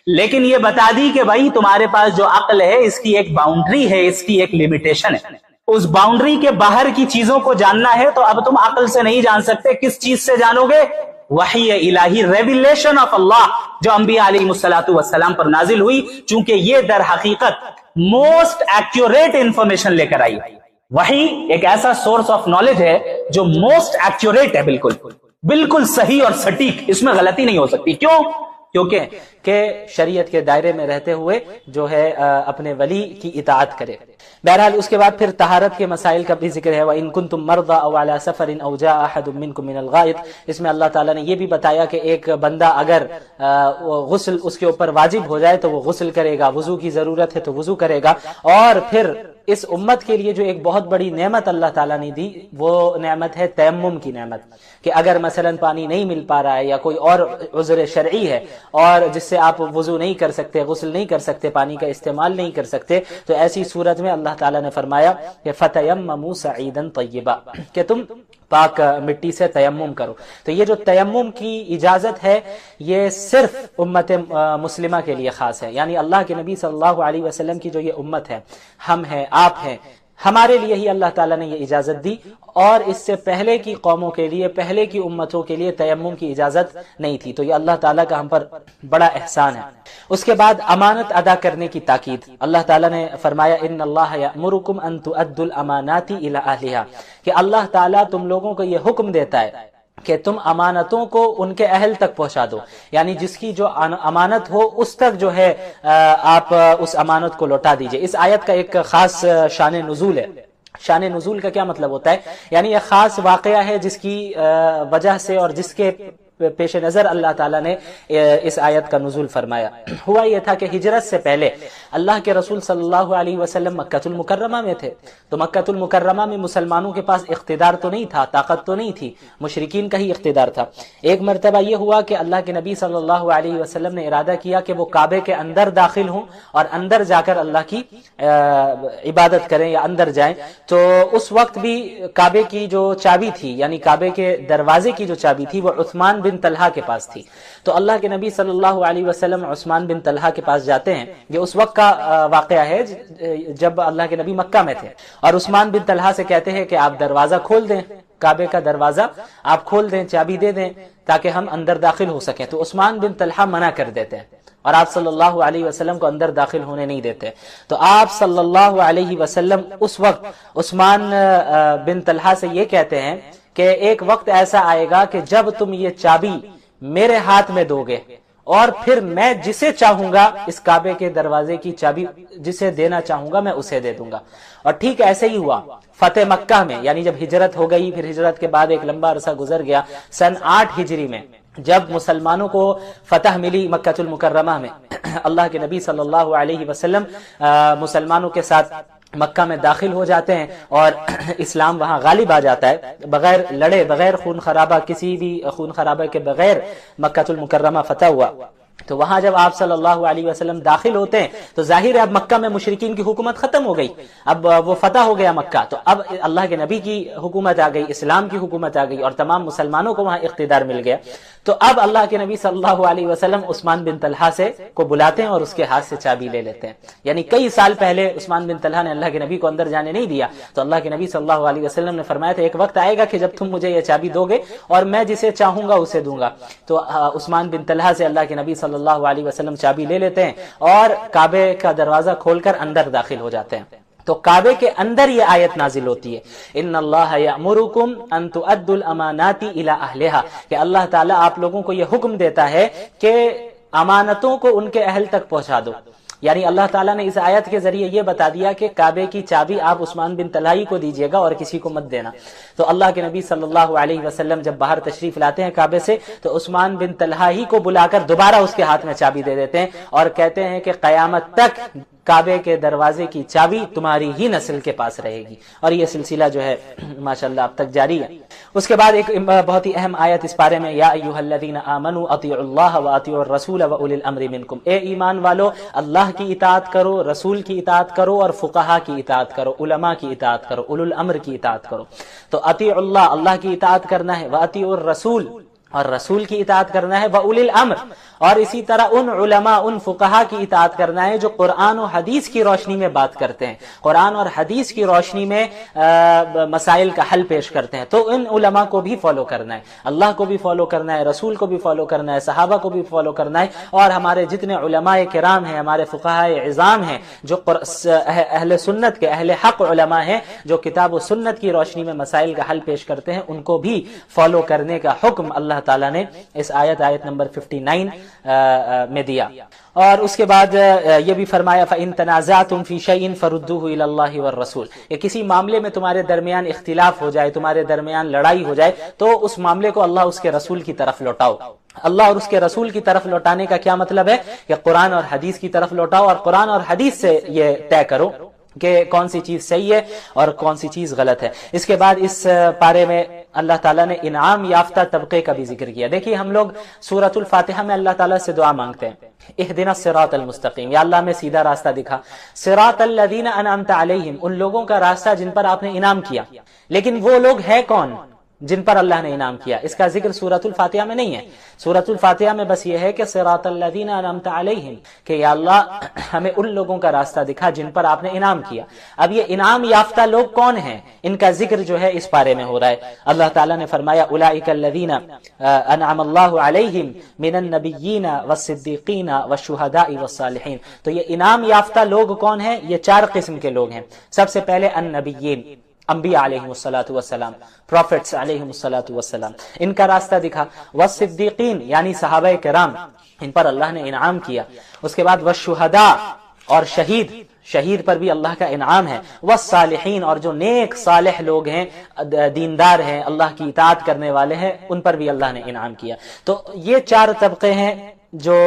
S3: لیکن یہ بتا دی کہ بھائی تمہارے پاس جو عقل ہے اس کی ایک باؤنڈری ہے، اس کی ایک لمیٹیشن ہے. اس باؤنڈری کے باہر کی چیزوں کو جاننا ہے تو اب تم عقل سے نہیں جان سکتے. کس چیز سے جانو گے؟ وحی الہی، ریویلیشن آف اللہ جو انبیاء علیہ الصلوۃ والسلام پر نازل ہوئی، چونکہ یہ در حقیقت موسٹ ایکوریٹ انفارمیشن لے کر آئی. وحی ایک ایسا سورس آف نالج ہے جو موسٹ ایکوریٹ ہے، بالکل صحیح اور سٹیک، اس میں غلطی نہیں ہو سکتی. کیونکہ کہ شریعت کے دائرے میں رہتے ہوئے جو ہے اپنے ولی کی اطاعت کرے. بہرحال اس کے بعد پھر طہارت کے مسائل کا بھی ذکر ہے. وَإِن كُنتُم مَرْضَىٰ أَوْ عَلَىٰ سَفَرٍ أَوْ جَاءَ أَحَدٌ مِّنكُم مِّنَ الْغَائِطِ. اس میں اللہ تعالیٰ نے یہ بھی بتایا کہ ایک بندہ اگر غسل اس کے اوپر واجب ہو جائے تو وہ غسل کرے گا، وضو کی ضرورت ہے تو وضو کرے گا. اور پھر اس امت کے لیے جو ایک بہت بڑی نعمت اللہ تعالیٰ نے دی وہ نعمت ہے تیمم کی نعمت، کہ اگر مثلا پانی نہیں مل پا رہا ہے یا کوئی اور عذر شرعی ہے اور جس سے آپ وضو نہیں کر سکتے، غسل نہیں کر سکتے، پانی کا استعمال نہیں کر سکتے، تو ایسی صورت میں اللہ تعالیٰ نے فرمایا کہ فَتَيَمَّمُوا صَعِيدًا طَيِّبًا، کہ تم پاک مٹی سے تیمم کرو. تو یہ جو تیمم کی اجازت ہے یہ صرف امت مسلمہ کے لیے خاص ہے. یعنی اللہ کے نبی صلی اللہ علیہ وسلم کی جو یہ امت ہے، ہم ہیں، آپ ہیں، ہمارے لیے ہی اللہ تعالیٰ نے یہ اجازت دی، اور اس سے پہلے کی قوموں کے لیے، پہلے کی امتوں کے لیے تیمم کی اجازت نہیں تھی. تو یہ اللہ تعالیٰ کا ہم پر بڑا احسان ہے. اس کے بعد امانت ادا کرنے کی تاکید. اللہ تعالیٰ نے فرمایا ان اللہ یأمرکم ان تؤدوا الامانات الی اہلہا، کہ اللہ تعالیٰ تم لوگوں کو یہ حکم دیتا ہے کہ تم امانتوں کو ان کے اہل تک پہنچا دو. یعنی جس کی جو امانت ہو اس تک جو ہے آپ اس امانت کو لوٹا دیجئے. اس آیت کا ایک خاص شان نزول ہے. شان نزول کا کیا مطلب ہوتا ہے؟ یعنی یہ خاص واقعہ ہے جس کی وجہ سے اور جس کے پیش نظر اللہ تعالیٰ نے اس آیت کا نزول فرمایا. ہوا یہ تھا کہ ہجرت سے پہلے اللہ کے رسول صلی اللہ علیہ وسلم مکہ المکرمہ میں تھے. تو مکہ المکرمہ میں مسلمانوں کے پاس اقتدار تو نہیں تھا، طاقت تو نہیں تھی، مشرکین کا ہی اقتدار تھا. ایک مرتبہ یہ ہوا کہ اللہ کے نبی صلی اللہ علیہ وسلم نے ارادہ کیا کہ وہ کعبے کے اندر داخل ہوں اور اندر جا کر اللہ کی عبادت کریں یا اندر جائیں. تو اس وقت بھی کعبے کی جو چابی تھی، یعنی کعبے کے دروازے کی جو چابی تھی، وہ عثمان بن طلحہ کے پاس تھی. تو اللہ کے نبی صلی اللہ علیہ وسلم عثمان بن طلحہ کے پاس جاتے ہیں. یہ اس وقت کا واقعہ ہے جب اللہ کے نبی مکہ میں تھے، اور عثمان بن طلحہ سے کہتے ہیں کہ آپ دروازہ کھول دیں، کعبے کا دروازہ آپ کھول دیں، چابی دے دیں تاکہ ہم اندر داخل ہو سکیں. تو عثمان بن طلحہ منع کر دیتے ہیں اور آپ صلی اللہ علیہ وسلم کو اندر داخل ہونے نہیں دیتے. تو آپ صلی اللہ علیہ وسلم اس وقت عثمان بن طلحہ سے یہ کہتے ہیں کہ ایک وقت ایسا آئے گا کہ جب تم یہ چابی میرے ہاتھ میں دو گے
S4: اور پھر میں جسے چاہوں گا اس کعبے کے دروازے کی چابی جسے دینا چاہوں گا میں اسے دے دوں گا. اور ٹھیک ایسے ہی ہوا فتح مکہ میں، یعنی جب ہجرت ہو گئی، پھر ہجرت کے بعد ایک لمبا عرصہ گزر گیا، سن 8 ہجری میں جب مسلمانوں کو فتح ملی مکہ المکرمہ میں، اللہ کے نبی صلی اللہ علیہ وسلم مسلمانوں کے ساتھ مکہ میں داخل ہو جاتے ہیں اور اسلام وہاں غالب آ جاتا ہے، بغیر لڑے، بغیر خون خرابہ، کسی بھی خون خرابہ کے بغیر مکہ المکرمہ فتح ہوا. تو وہاں جب آپ صلی اللہ علیہ وسلم داخل ہوتے ہیں تو ظاہر ہے اب مکہ میں مشرکین کی حکومت ختم ہو گئی، اب وہ فتح ہو گیا مکہ، تو اب اللہ کے نبی کی حکومت آ گئی، اسلام کی حکومت آ گئی اور تمام مسلمانوں کو وہاں اقتدار مل گیا. تو اب اللہ کے نبی صلی اللہ علیہ وسلم عثمان بن طلحہ سے کو بلاتے ہیں اور اس کے ہاتھ سے چابی لے لیتے ہیں. یعنی کئی سال پہلے عثمان بن طلحہ نے اللہ کے نبی کو اندر جانے نہیں دیا، تو اللہ کے نبی صلی اللہ علیہ وسلم نے فرمایا تھا ایک وقت آئے گا کہ جب تم مجھے یہ چابی دو گے اور میں جسے چاہوں گا اسے دوں گا. تو عثمان بن طلحہ سے اللہ کے نبی صلی اللہ علیہ وسلم چابی لے لیتے ہیں اور کعبے کا دروازہ کھول کر اندر داخل ہو جاتے ہیں. تو کعبے کے اندر یہ آیت نازل ہوتی ہے، ان اللہ یأمرکم ان تؤدوا الامانات الی اہلھا، کہ اللہ تعالیٰ آپ لوگوں کو یہ حکم دیتا ہے کہ امانتوں کو ان کے اہل تک پہنچا دو. یعنی اللہ تعالیٰ نے اس آیت کے ذریعے یہ بتا دیا کہ کعبے کی چابی آپ عثمان بن طلحہ کو دیجیے گا اور کسی کو مت دینا. تو اللہ کے نبی صلی اللہ علیہ وسلم جب باہر تشریف لاتے ہیں کعبے سے تو عثمان بن طلحہ کو بلا کر دوبارہ اس کے ہاتھ میں چابی دے دیتے ہیں اور کہتے ہیں کہ قیامت تک کعبے کے دروازے کی چابی تمہاری ہی نسل کے پاس رہے گی. اور یہ سلسلہ جو ہے ماشاءاللہ اب تک جاری ہے. اس کے بعد ایک بہت ہی اہم آیت اس بارے میں، یا ایھا الذین آمنوا اطیعوا اللہ واطیعوا الرسول واولی الامر منکم، اے ایمان والو اللہ کی اطاعت کرو، رسول کی اطاعت کرو اور فقہا کی اطاعت کرو، علماء کی اطاعت کرو، اولو الامر کی اطاعت کرو. تو اطیعوا اللہ، اللہ کی اطاعت کرنا ہے، واطیعوا الرسول اور رسول کی اطاعت کرنا ہے، واولی الامر اور اسی طرح ان علماء ان فقہا کی اطاعت کرنا ہے جو قرآن و حدیث کی روشنی میں بات کرتے ہیں، قرآن اور حدیث کی روشنی میں مسائل کا حل پیش کرتے ہیں. تو ان علماء کو بھی فالو کرنا ہے، اللہ کو بھی فالو کرنا ہے، رسول کو بھی فالو کرنا ہے، صحابہ کو بھی فالو کرنا ہے. اور ہمارے جتنے علماء کرام ہیں، ہمارے فقہاء عظام ہیں جو اہل سنت کے اہل حق علماء ہیں جو کتاب و سنت کی روشنی میں مسائل کا حل پیش کرتے ہیں، ان کو بھی فالو کرنے کا حکم اللہ تعالیٰ نے اس آیت نمبر 59 میں دیا. اور اس کے بعد یہ بھی فرمایا فَإِن تَنَازَعْتُمْ فِي شَيْءٍ فَرُدُّوهُ إِلَى اللَّهِ وَالرَّسُولِ، کہ کسی معاملے میں تمہارے درمیان اختلاف ہو جائے، تمہارے درمیان لڑائی ہو جائے تو اس معاملے کو اللہ اس کے رسول کی طرف لوٹاؤ. اللہ اور اس کے رسول کی طرف لوٹانے کا کیا مطلب ہے کہ قرآن اور حدیث کی طرف لوٹاؤ اور قرآن اور حدیث سے یہ طے کرو کہ کون سی چیز صحیح ہے اور کون سی چیز غلط ہے. اس کے بعد اس پارے میں اللہ تعالیٰ نے انعام یافتہ طبقے کا بھی ذکر کیا. دیکھیے ہم لوگ سورۃ الفاتحہ میں اللہ تعالیٰ سے دعا مانگتے ہیں، اہدنا الصراط المستقیم، یا اللہ ہمیں سیدھا راستہ دکھا. صراط الذین انعمت علیہم، ان لوگوں کا راستہ جن پر آپ نے انعام کیا. لیکن وہ لوگ ہیں کون جن پر اللہ نے انعام کیا؟ اس کا ذکر سورۃ الفاتحہ میں نہیں ہے. سورۃ الفاتحہ میں بس یہ ہے کہ صراط الذین انعمت علیہم، کہ یا اللہ ہمیں ان لوگوں کا راستہ دکھا جن پر آپ نے انعام کیا. اب یہ انعام یافتہ لوگ کون ہیں، ان کا ذکر جو ہے اس پارے میں ہو رہا ہے. اللہ تعالیٰ نے فرمایا اولئک الذین انعم اللہ علیہم من النبیین والصدیقین والشہداء والصالحین. تو یہ انعام یافتہ لوگ کون ہیں؟ یہ 4 قسم کے لوگ ہیں. سب سے پہلے النبیین، انبیاء علیہ الصلوۃ والسلام، پروفیٹس علیہ الصلوۃ والسلام، ان کا راستہ دکھا. والصدیقین یعنی صحابہ کرام، ان پر اللہ نے انعام کیا. اس کے بعد والشہداء اور شہید پر بھی اللہ کا انعام ہے. والصالحین اور جو نیک صالح لوگ ہیں، دیندار ہیں، اللہ کی اطاعت کرنے والے ہیں، ان پر بھی اللہ نے انعام کیا. تو یہ 4 طبقے ہیں جو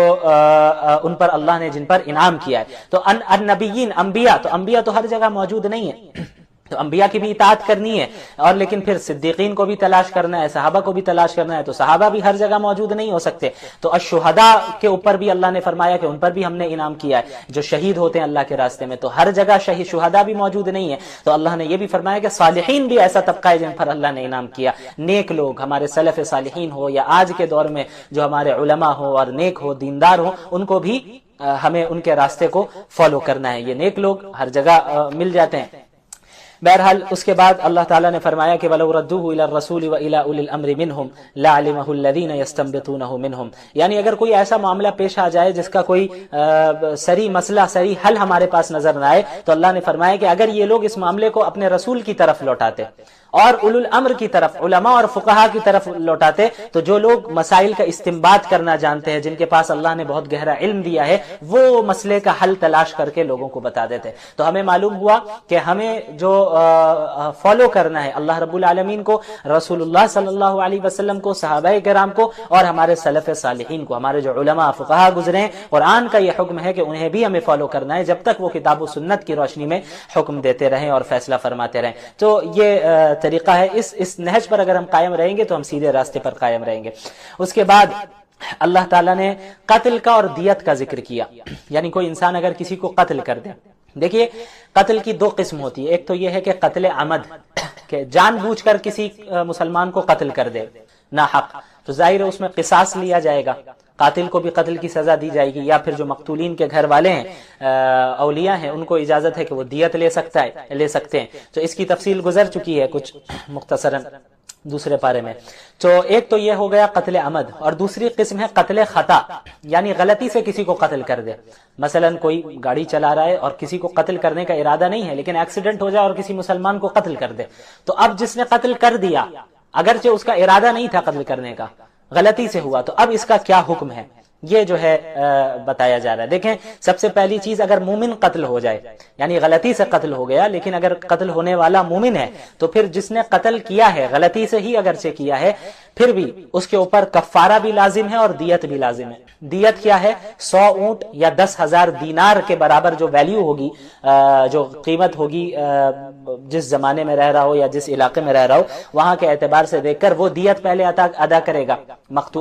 S4: ان پر اللہ نے جن پر انعام کیا ہے. تو النبیین، انبیاء، تو انبیاء تو ہر جگہ موجود نہیں ہے، تو انبیاء کی بھی اطاعت کرنی ہے. اور لیکن پھر صدیقین کو بھی تلاش کرنا ہے، صحابہ کو بھی تلاش کرنا ہے، تو صحابہ بھی ہر جگہ موجود نہیں ہو سکتے. تو الشہداء کے اوپر بھی اللہ نے فرمایا کہ ان پر بھی ہم نے انعام کیا ہے، جو شہید ہوتے ہیں اللہ کے راستے میں. تو ہر جگہ شہداء بھی موجود نہیں ہے. تو اللہ نے یہ بھی فرمایا کہ صالحین بھی ایسا طبقہ ہے جن پر اللہ نے انعام کیا. نیک لوگ، ہمارے سلف صالحین ہو یا آج کے دور میں جو ہمارے علماء ہو اور نیک ہو، دیندار ہو، ان کو بھی ہمیں ان کے راستے کو فالو کرنا ہے. یہ نیک لوگ ہر جگہ مل جاتے ہیں. بہرحال اس کے بعد اللہ تعالیٰ نے فرمایا کہ وَلَوْ رَدُّوهُ إِلَى الرَّسُولِ وَإِلَى أُولِي الْأَمْرِ مِنْهُمْ لَعَلِمَهُ الَّذِينَ يَسْتَنبِطُونَهُ مِنْهُمْ، یعنی اگر کوئی ایسا معاملہ پیش آ جائے جس کا کوئی سری مسئلہ، سری حل ہمارے پاس نظر نہ آئے، تو اللہ نے فرمایا کہ اگر یہ لوگ اس معاملے کو اپنے رسول کی طرف لوٹاتے اور اولو الامر کی طرف، علماء اور فقہا کی طرف لوٹاتے، تو جو لوگ مسائل کا استنباط کرنا جانتے ہیں، جن کے پاس اللہ نے بہت گہرا علم دیا ہے، وہ مسئلے کا حل تلاش کر کے لوگوں کو بتا دیتے۔ تو ہمیں معلوم ہوا کہ ہمیں جو فالو کرنا ہے اللہ رب العالمین کو، رسول اللہ صلی اللہ علیہ وسلم کو، صحابہ کرام کو، اور ہمارے سلف صالحین کو، ہمارے جو علماء فقہا گزرے ہیں، قرآن کا یہ حکم ہے کہ انہیں بھی ہمیں فالو کرنا ہے جب تک وہ کتاب و سنت کی روشنی میں حکم دیتے رہیں اور فیصلہ فرماتے رہیں۔ تو یہ طریقہ ہے، اس نہج پر اگر ہم قائم رہیں گے تو ہم سیدھے راستے پر قائم رہیں گے۔ اس کے بعد اللہ تعالیٰ نے قتل کا اور دیت کا ذکر کیا، یعنی کوئی انسان اگر کسی کو قتل کر دے۔ دیکھیے قتل کی دو قسم ہوتی ہے، ایک تو یہ ہے کہ قتل عمد، کہ جان بوجھ کر کسی مسلمان کو قتل کر دے ناحق، تو ظاہر ہے اس میں قصاص لیا جائے گا، قاتل کو بھی قتل کی سزا دی جائے گی، یا پھر جو مقتولین کے گھر والے ہیں، اولیاء ہیں، ان کو اجازت ہے کہ وہ دیت لے سکتے ہیں۔ تو اس کی تفصیل گزر چکی ہے کچھ مختصراً دوسرے پارے میں۔ تو ایک تو یہ ہو گیا قتل عمد، اور دوسری قسم ہے قتل خطا، یعنی غلطی سے کسی کو قتل کر دے۔ مثلا کوئی گاڑی چلا رہا ہے اور کسی کو قتل کرنے کا ارادہ نہیں ہے، لیکن ایکسیڈنٹ ہو جائے اور کسی مسلمان کو قتل کر دے، تو اب جس نے قتل کر دیا، اگرچہ اس کا ارادہ نہیں تھا قتل کرنے کا، غلطی سے ہوا، تو اب اس کا کیا حکم ہے، یہ جو ہے بتایا جا رہا ہے۔ دیکھیں سب سے پہلی چیز، اگر مومن قتل ہو جائے، یعنی غلطی سے قتل ہو گیا، لیکن اگر قتل ہونے والا مومن ہے، تو پھر جس نے قتل کیا ہے غلطی سے ہی اگرچہ کیا ہے، پھر بھی اس کے اوپر کفارہ بھی لازم ہے اور دیت بھی لازم ہے۔ دیت کیا ہے؟ 100 اونٹ یا 10,000 دینار کے برابر جو ویلیو ہوگی، جو قیمت ہوگی جس زمانے میں رہ رہا ہو یا جس علاقے میں رہ رہا ہو، وہاں کے اعتبار سے دیکھ کر وہ دیت پہلے ادا کرے گا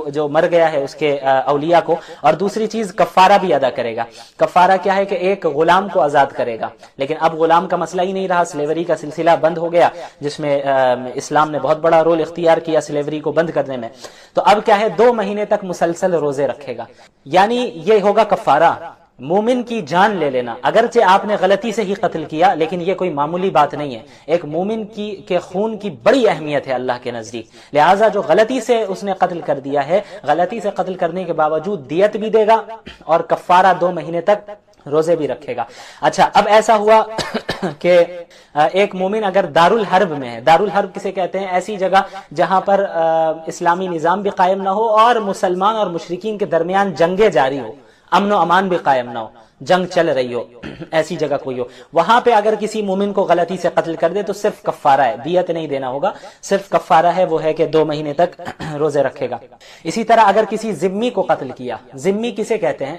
S4: جو مر گیا ہے اس کے اولیاء کو، اور دوسری چیز کفارہ بھی ادا کرے گا۔ کفارہ کیا ہے کہ ایک غلام کو آزاد کرے گا، لیکن اب غلام کا مسئلہ ہی نہیں رہا، سلیوری کا سلسلہ بند ہو گیا، جس میں اسلام نے بہت بڑا رول اختیار کیا سلیوری کو بند کرنے میں۔ تو اب کیا ہے، 2 مہینے تک مسلسل روزے رکھے گا، یعنی یہ ہوگا کفارہ۔ مومن کی جان لے لینا، اگرچہ آپ نے غلطی سے ہی قتل کیا، لیکن یہ کوئی معمولی بات نہیں ہے، ایک مومن کے خون کی بڑی اہمیت ہے اللہ کے نزدیک، لہٰذا جو غلطی سے اس نے قتل کر دیا ہے، غلطی سے قتل کرنے کے باوجود دیت بھی دے گا اور کفارہ 2 مہینے تک روزے بھی رکھے گا۔ اچھا، اب ایسا ہوا کہ ایک مومن اگر دارالحرب میں ہے، دارالحرب کسے کہتے ہیں؟ ایسی جگہ جہاں پر اسلامی نظام بھی قائم نہ ہو اور مسلمان اور مشرکین کے درمیان جنگیں جاری ہو، امن و امان بھی قائم نہ ہو، جنگ چل رہی ہو، ایسی جگہ کوئی ہو، وہاں پہ اگر کسی مومن کو غلطی سے قتل کر دے تو صرف کفارہ ہے، دیت نہیں دینا ہوگا، صرف کفارہ ہے، وہ ہے کہ 2 مہینے تک روزے رکھے گا۔ اسی طرح اگر کسی ذمی کو قتل کیا، ذمی کسے کہتے ہیں؟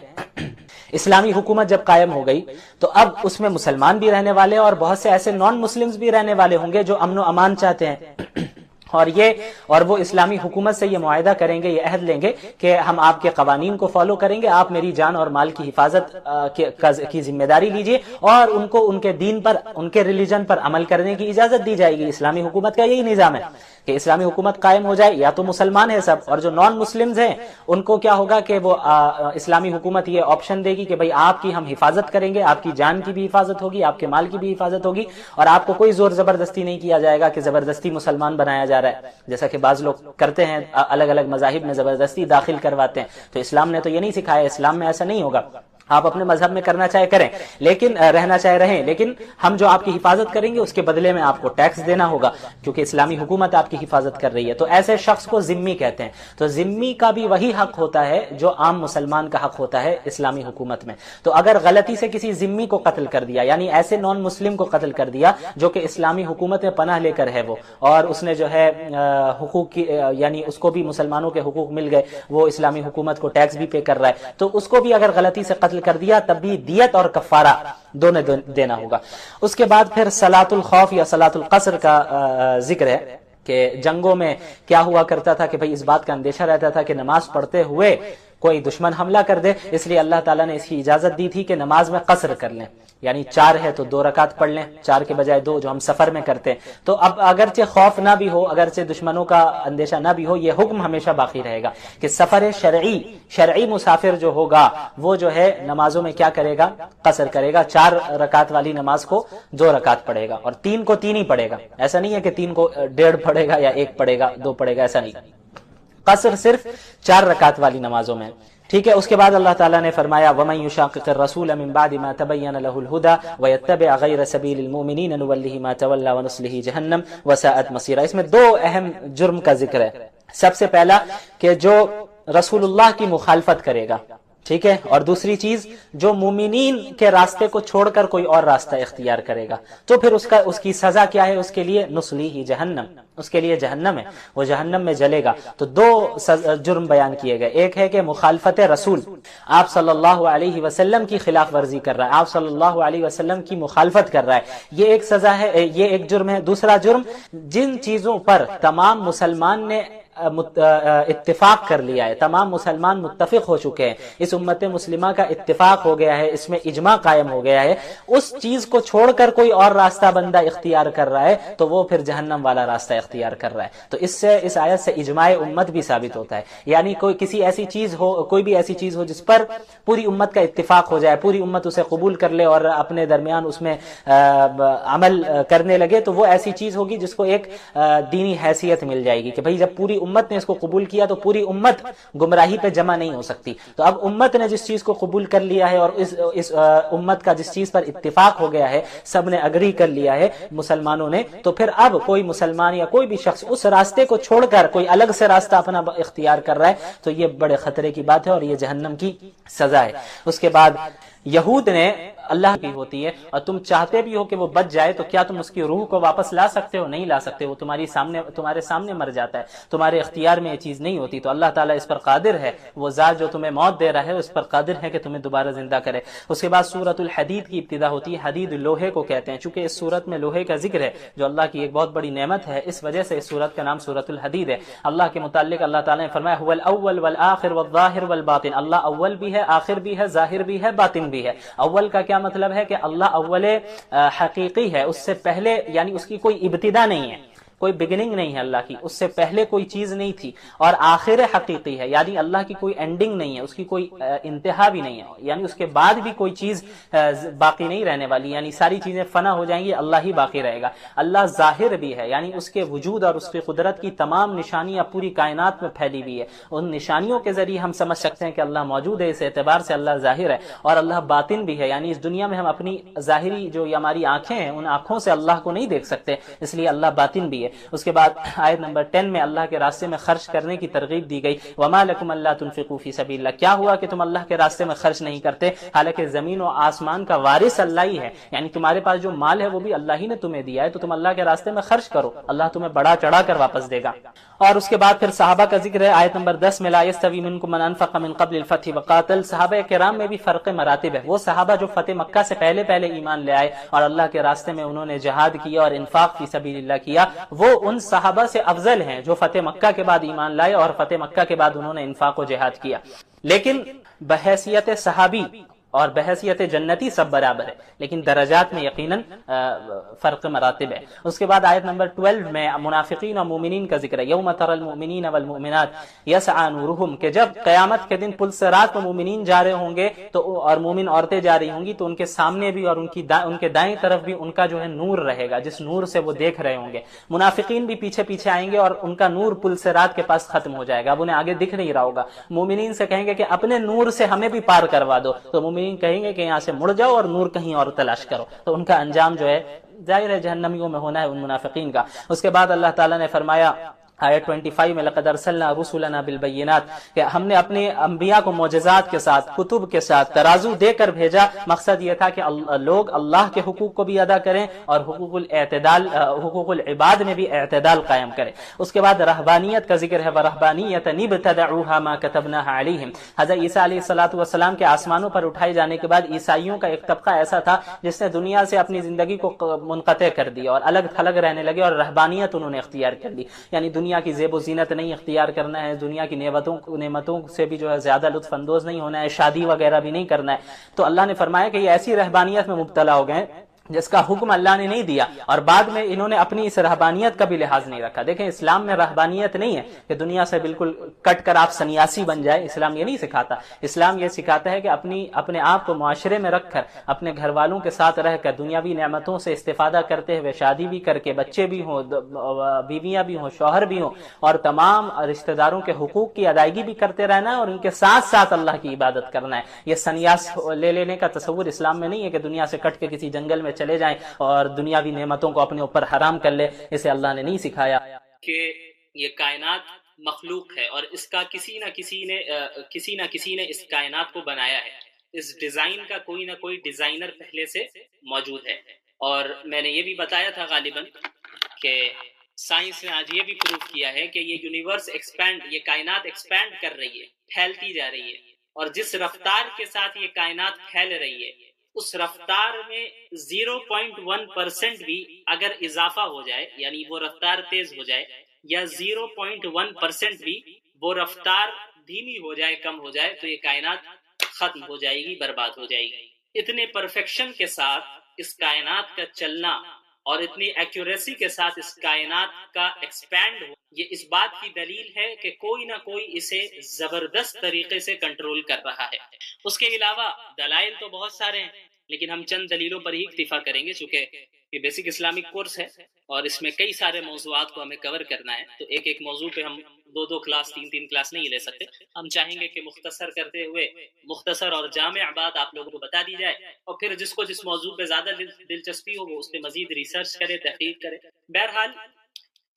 S4: اسلامی حکومت جب قائم ہو گئی تو اب اس میں مسلمان بھی رہنے والے اور بہت سے ایسے نان مسلمز بھی رہنے والے ہوں گے جو امن و امان چاہتے ہیں، اور وہ اسلامی حکومت سے یہ معاہدہ کریں گے، یہ عہد لیں گے کہ ہم آپ کے قوانین کو فالو کریں گے، آپ میری جان اور مال کی حفاظت کی ذمہ داری لیجئے، اور ان کو ان کے دین پر، ان کے ریلیجن پر عمل کرنے کی اجازت دی جائے گی۔ اسلامی حکومت کا یہی نظام ہے کہ اسلامی حکومت قائم ہو جائے، یا تو مسلمان ہیں سب، اور جو نان مسلمز ہیں ان کو کیا ہوگا کہ وہ اسلامی حکومت یہ آپشن دے گی کہ بھئی آپ کی ہم حفاظت کریں گے، آپ کی جان کی بھی حفاظت ہوگی، آپ کے مال کی بھی حفاظت ہوگی، اور آپ کو کوئی زور زبردستی نہیں کیا جائے گا کہ زبردستی مسلمان بنایا جا رہا ہے، جیسا کہ بعض لوگ کرتے ہیں، الگ الگ مذاہب میں زبردستی داخل کرواتے ہیں۔ تو اسلام نے تو یہ نہیں سکھایا، اسلام میں ایسا نہیں ہوگا، آپ اپنے مذہب میں کرنا چاہے کریں، لیکن رہنا چاہے رہیں، لیکن ہم جو آپ کی حفاظت کریں گے اس کے بدلے میں آپ کو ٹیکس دینا ہوگا، کیونکہ اسلامی حکومت آپ کی حفاظت کر رہی ہے۔ تو ایسے شخص کو ذمی کہتے ہیں۔ تو ذمی کا بھی وہی حق ہوتا ہے جو عام مسلمان کا حق ہوتا ہے اسلامی حکومت میں۔ تو اگر غلطی سے کسی ذمی کو قتل کر دیا، یعنی ایسے نان مسلم کو قتل کر دیا جو کہ اسلامی حکومت میں پناہ لے کر ہے وہ، اور اس نے جو ہے حقوق کی، یعنی اس کو بھی مسلمانوں کے حقوق مل گئے، وہ اسلامی حکومت کو ٹیکس بھی پے کر رہا ہے، تو اس کو بھی اگر غلطی سے قتل کر دیا تب بھی دیت اور کفارہ دونوں دینا ہوگا۔ اس کے بعد پھر صلاۃ الخوف یا صلاۃ القصر کا ذکر ہے کہ جنگوں میں کیا ہوا کرتا تھا کہ بھئی اس بات کا اندیشہ رہتا تھا کہ نماز پڑھتے ہوئے کوئی دشمن حملہ کر دے، اس لیے اللہ تعالیٰ نے اس کی اجازت دی تھی کہ نماز میں قصر کر لیں، یعنی 4 ہے تو 2 رکعت پڑھ لیں، 4 کے بجائے 2 جو ہم سفر میں کرتے ہیں۔ تو اب اگرچہ خوف نہ بھی ہو، اگرچہ دشمنوں کا اندیشہ نہ بھی ہو، یہ حکم ہمیشہ باقی رہے گا کہ سفر شرعی مسافر جو ہوگا وہ جو ہے نمازوں میں کیا کرے گا؟ قصر کرے گا، 4 رکعت والی نماز کو 2 رکعت پڑھے گا، اور 3 کو 3 ہی پڑھے گا۔ ایسا نہیں ہے کہ 3 کو 1.5 پڑھے گا یا 1 پڑھے گا 2 پڑھے گا، ایسا نہیں، قصر صرف 4 رکعت والی نمازوں میں، ٹھیک ہے۔ اس کے بعد اللہ تعالیٰ نے فرمایا وَمَن يُشَاقِقِ الرَّسُولَ مِن بَعْدِ مَا تَبَيَّنَ لَهُ الْهُدَى وَيَتَّبِعْ غَيْرَ سَبِيلِ الْمُؤْمِنِينَ نُوَلِّهِ مَا تَوَلَّى وَنُصْلِهِ جَهَنَّمَ وَسَاءَتْ مَصِيرًا۔ اس میں 2 اہم جرم کا ذکر ہے۔ سب سے پہلا کہ جو رسول اللہ کی مخالفت کرے گا، ٹھیک ہے، اور دوسری چیز جو مومنین کے راستے کو چھوڑ کر کوئی اور راستہ اختیار کرے گا تو پھر اس کی سزا کیا ہے؟ اس کے لیے نصلیہ جہنم، اس کے لیے جہنم ہے، وہ جہنم میں جلے گا۔ تو 2 جرم بیان کیے گئے، ایک ہے کہ مخالفت رسول، آپ صلی اللہ علیہ وسلم کی خلاف ورزی کر رہا ہے، آپ صلی اللہ علیہ وسلم کی مخالفت کر رہا ہے، یہ ایک سزا ہے، یہ ایک جرم ہے۔ دوسرا جرم جن چیزوں پر تمام مسلمان نے اتفاق کر لیا ہے، تمام مسلمان متفق ہو چکے ہیں، اس امت مسلمہ کا اتفاق ہو گیا ہے، اس میں اجماع قائم ہو گیا ہے، اس چیز کو چھوڑ کر کوئی اور راستہ بندہ اختیار کر رہا ہے تو وہ پھر جہنم والا راستہ اختیار کر رہا ہے۔ تو اس آیت سے اجماع امت بھی ثابت ہوتا ہے، یعنی کوئی بھی ایسی چیز ہو جس پر پوری امت کا اتفاق ہو جائے، پوری امت اسے قبول کر لے اور اپنے درمیان اس میں عمل کرنے لگے، تو وہ ایسی چیز ہوگی جس کو ایک دینی حیثیت مل جائے گی کہ بھئی جب پوری امت نے اس کو قبول کیا تو پوری امت گمراہی پہ جمع نہیں ہو سکتی۔ تو اب امت نے جس چیز کو قبول کر لیا ہے اور اس امت کا جس چیز پر اتفاق ہو گیا ہے، سب نے اگری کر لیا ہے مسلمانوں نے، تو پھر اب کوئی مسلمان یا کوئی بھی شخص اس راستے کو چھوڑ کر کوئی الگ سے راستہ اپنا اختیار کر رہا ہے تو یہ بڑے خطرے کی بات ہے اور یہ جہنم کی سزا ہے۔ اس کے بعد یہود نے اللہ کی ہوتی ہے اور تم چاہتے بھی ہو کہ وہ بچ جائے تو کیا تم اس کی روح کو واپس لا سکتے ہو؟ نہیں لا سکتے، وہ تمہارے سامنے مر جاتا ہے، تمہارے اختیار میں یہ چیز نہیں ہوتی۔ تو اللہ تعالیٰ اس پر قادر ہے، وہ ذات جو تمہیں موت دے رہا ہے اس پر قادر ہے کہ تمہیں دوبارہ زندہ کرے۔ اس کے بعد سورۃ الحدید کی ابتدا ہوتی ہے، حدید لوہے کو کہتے ہیں، چونکہ اس سورت میں لوہے کا ذکر ہے جو اللہ کی ایک بہت بڑی نعمت ہے، اس وجہ سے اس سورت کا نام سورۃ الحدید ہے۔ اللہ کے متعلق اللہ تعالیٰ نے فرمایا هو الاول والآخر والظاہر والباطن، اللہ اول بھی ہے، آخر بھی ہے، ظاہر بھی ہے، باطن بھی ہے۔ اول کا کیا مطلب ہے کہ اللہ اول حقیقی ہے، اس سے پہلے یعنی اس کی کوئی ابتدا نہیں ہے، کوئی بگننگ نہیں ہے اللہ کی، اس سے پہلے کوئی چیز نہیں تھی، اور آخر حقیقی ہے یعنی اللہ کی کوئی اینڈنگ نہیں ہے، اس کی کوئی انتہا بھی نہیں ہے، یعنی اس کے بعد بھی کوئی چیز باقی نہیں رہنے والی، یعنی ساری چیزیں فنا ہو جائیں گی، اللہ ہی باقی رہے گا۔ اللہ ظاہر بھی ہے یعنی اس کے وجود اور اس کی قدرت کی تمام نشانیاں پوری کائنات میں پھیلی ہوئی ہے، ان نشانیوں کے ذریعے ہم سمجھ سکتے ہیں کہ اللہ موجود ہے، اس اعتبار سے اللہ ظاہر ہے۔ اور اللہ باطن بھی ہے یعنی اس دنیا میں ہم اپنی ظاہری جو ہماری آنکھیں ہیں ان آنکھوں سے اللہ کو نہیں دیکھ سکتے، اس لیے اللہ باطن بھی ہے۔ اس کے بعد آیت نمبر 10 میں اللہ کے راستے میں خرچ کرنے کی ترغیب دی گئی، وَمَا لَكُمْ أَلَّا تُنْفِقُوا فِي سَبِيلِ اللَّهِ، کیا ہوا کہ تم اللہ کے راستے میں خرچ نہیں کرتے، حالانکہ زمین و آسمان کا وارث اللہ ہی ہے، یعنی تمہارے پاس جو مال ہے وہ بھی اللہ ہی نے تمہیں دیا ہے، تو تم اللہ کے راستے میں خرچ کرو، اللہ تمہیں بڑا چڑھا کر واپس دے گا۔ اور اس کے بعد پھر صحابہ کا ذکر ہے، آیت نمبر 10 میں لا يستوي منكم من انفق من قبل الفتح وقاتل، صحابہ کرام میں بھی فرق مراتب ہے، وہ صحابہ جو فتح مکہ سے پہلے ایمان لے آئے اور اللہ کے راستے میں انہوں نے جہاد کیا اور انفاق فی سبیل اللہ کیا، وہ ان صحابہ سے افضل ہیں جو فتح مکہ کے بعد ایمان لائے اور فتح مکہ کے بعد انہوں نے انفاق و جہاد کیا، لیکن بحیثیت صحابی اور بحیثیت جنتی سب برابر ہے، لیکن درجات میں یقیناً فرق مراتب ہے۔ اس کے بعد آیت نمبر 12 میں منافقین اور مومنین کا ذکر ہے، یوم تری المؤمنین والمؤمنات یسعی نورہم، کہ جب قیامت کے دن پل صراط پر مومنین جا رہے ہوں گے تو اور مومن عورتیں جا رہی ہوں گی تو ان کے سامنے بھی اور ان کے دائیں طرف بھی ان کا جو ہے نور رہے گا، جس نور سے وہ دیکھ رہے ہوں گے۔ منافقین بھی پیچھے پیچھے آئیں گے اور ان کا نور پل صراط کے پاس ختم ہو جائے گا، اب انہیں آگے دکھ نہیں رہا ہوگا۔ مومنین سے کہیں گے کہ اپنے نور سے ہمیں بھی پار کروا دو، تو مومنین کہیں گے کہ یہاں سے مڑ جاؤ اور نور کہیں اور تلاش کرو، تو ان کا انجام جو ہے ظاہر ہے جہنمیوں میں ہونا ہے ان منافقین کا۔ اس کے بعد اللہ تعالیٰ نے فرمایا آیت 25 میں لقد ارسلنا رسلنا بالبینات، کہ ہم نے اپنے انبیاء کو معجزات کے ساتھ، کتب کے ساتھ، ترازو دے کر بھیجا، مقصد یہ تھا کہ لوگ اللہ کے حقوق کو بھی ادا کریں اور حقوق العباد میں بھی اعتدال قائم کریں۔ اس کے بعد رہبانیت کا ذکر ہے، ورہبانیۃ ابتدعوها ما كتبناها علیہم، حضرت عیسیٰ علیہ السلام کے آسمانوں پر اٹھائے جانے کے بعد عیسائیوں کا ایک طبقہ ایسا تھا جس نے دنیا سے اپنی زندگی کو منقطع کر دیا اور الگ تھلگ رہنے لگے اور رہبانیت انہوں نے اختیار کر لی، یعنی دنیا دنیا کی زیب و زینت نہیں اختیار کرنا ہے، دنیا کی نعمتوں سے بھی جو ہے زیادہ لطف اندوز نہیں ہونا ہے، شادی وغیرہ بھی نہیں کرنا ہے. تو اللہ نے فرمایا کہ یہ ایسی رہبانیت میں مبتلا ہو گئے جس کا حکم اللہ نے نہیں دیا، اور بعد میں انہوں نے اپنی اس رہبانیت کا بھی لحاظ نہیں رکھا. دیکھیں اسلام میں رہبانیت نہیں ہے کہ دنیا سے بالکل کٹ کر آپ سنیاسی بن جائے، اسلام یہ نہیں سکھاتا. اسلام یہ سکھاتا ہے کہ اپنے آپ کو معاشرے میں رکھ کر، اپنے گھر والوں کے ساتھ رہ کر، دنیاوی نعمتوں سے استفادہ کرتے ہوئے، شادی بھی کر کے، بچے بھی ہوں، بیویاں بھی ہوں، شوہر بھی ہوں، اور تمام رشتہ داروں کے حقوق کی ادائیگی بھی کرتے رہنا ہے، اور ان کے ساتھ ساتھ اللہ کی عبادت کرنا ہے. یہ سنیاس لے لینے کا تصور اسلام میں نہیں ہے کہ دنیا سے کٹ کے کسی جنگل میں چلے جائیں اور دنیاوی نعمتوں کو اپنے اوپر حرام کر لے. اسے اللہ نے نہیں سکھایا
S5: کہ یہ کائنات مخلوق ہے اور اس کا کسی نہ کسی نے اس کائنات کو بنایا ہے. اس ڈیزائن کا کوئی نہ کوئی ڈیزائنر پہلے سے موجود ہے. اور میں نے یہ بھی بتایا تھا غالباً کہ سائنس نے آج یہ بھی پروف کیا ہے کہ یہ یونیورس یہ کائنات ایکسپینڈ کر رہی ہے، پھیلتی جا رہی ہے، اور جس رفتار کے ساتھ یہ کائنات پھیل رہی ہے اس رفتار میں 0.1% بھی اگر اضافہ ہو جائے، یعنی وہ رفتار تیز ہو جائے، یا 0.1% بھی وہ رفتار دھیمی ہو جائے، کم ہو جائے، تو یہ کائنات ختم ہو جائے گی، برباد ہو جائے گی. اتنے پرفیکشن کے ساتھ اس کائنات کا چلنا اور اتنی ایکوریسی کے ساتھ اس کائنات کا ایکسپینڈ ہو، یہ اس بات کی دلیل ہے کہ کوئی نہ کوئی اسے زبردست طریقے سے کنٹرول کر رہا ہے. اس کے علاوہ دلائل تو بہت سارے ہیں، لیکن ہم چند دلیلوں پر ہی اکتفا کریں گے چونکہ یہ بیسک اسلامک کورس ہے اور اس میں کئی سارے موضوعات کو ہمیں کور کرنا ہے. تو ایک موضوع پہ ہم 2 کلاس 3 کلاس نہیں لے سکتے. ہم چاہیں گے کہ مختصر کرتے ہوئے مختصر اور جامع بات آپ لوگوں کو بتا دی جائے، اور پھر جس کو جس موضوع پہ زیادہ دلچسپی ہو وہ اس پہ مزید ریسرچ کرے، تحقیق کرے. بہرحال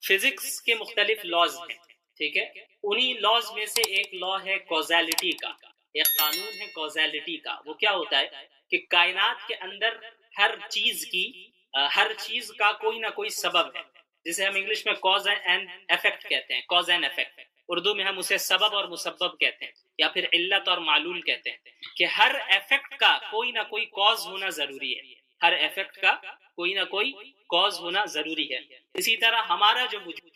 S5: فزکس کے مختلف لاز ہیں، ٹھیک ہے. انہی لاز میں سے ایک لا ہے کوزیلٹی کا، ایک قانون ہے کوزیلٹی کا. وہ کیا ہوتا ہے کہ کائنات کے اندر ہر چیز کا کوئی نہ کوئی سبب ہے، جسے ہم انگلش میں کاز اینڈ ایفیکٹ کہتے ہیں. کاز اینڈ ایفیکٹ، اردو میں ہم اسے سبب اور مسبب کہتے ہیں، یا پھر علت اور معلول کہتے ہیں. کہ ہر ایفیکٹ کا کوئی نہ کوئی کاز ہونا ضروری ہے، ہر ایفیکٹ کا کوئی نہ کوئی کاز ہونا ضروری ہے. اسی طرح ہمارا جو وجود،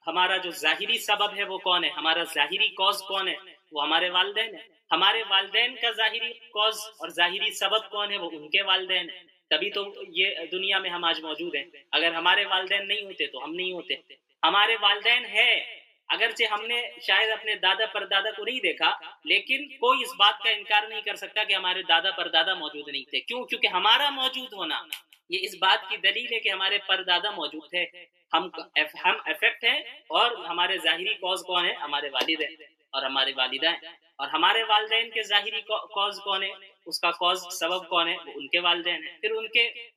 S5: ہمارا جو ظاہری سبب ہے وہ کون ہے، ہمارا ظاہری کاز کون ہے، وہ ہمارے والدین ہیں. ہمارے والدین کا ظاہری کاز اور ظاہری سبب کون ہے، وہ ان کے والدین ہیں. تبھی تو یہ دنیا میں ہم آج موجود ہیں. اگر ہمارے والدین نہیں ہوتے تو ہم نہیں ہوتے. ہمارے والدین ہیں، اگرچہ ہم نے شاید اپنے دادا پردادا کو نہیں دیکھا، لیکن کوئی اس بات کا انکار نہیں کر سکتا کہ ہمارے دادا پردادا موجود نہیں تھے. کیوں؟ کیونکہ ہمارا موجود ہونا یہ اس بات کی دلیل ہے کہ ہمارے پردادا موجود تھے. ہم افیکٹ ہیں، اور ہمارے ظاہری کاز کون ہے، ہمارے والد ہیں اور ہمارے والدہ ہیں. اور ہمارے والدین کے ظاہری کاز کون ہے، اس کا کاز سبب کون ہے، وہ ان کے والدین ہیں. پھر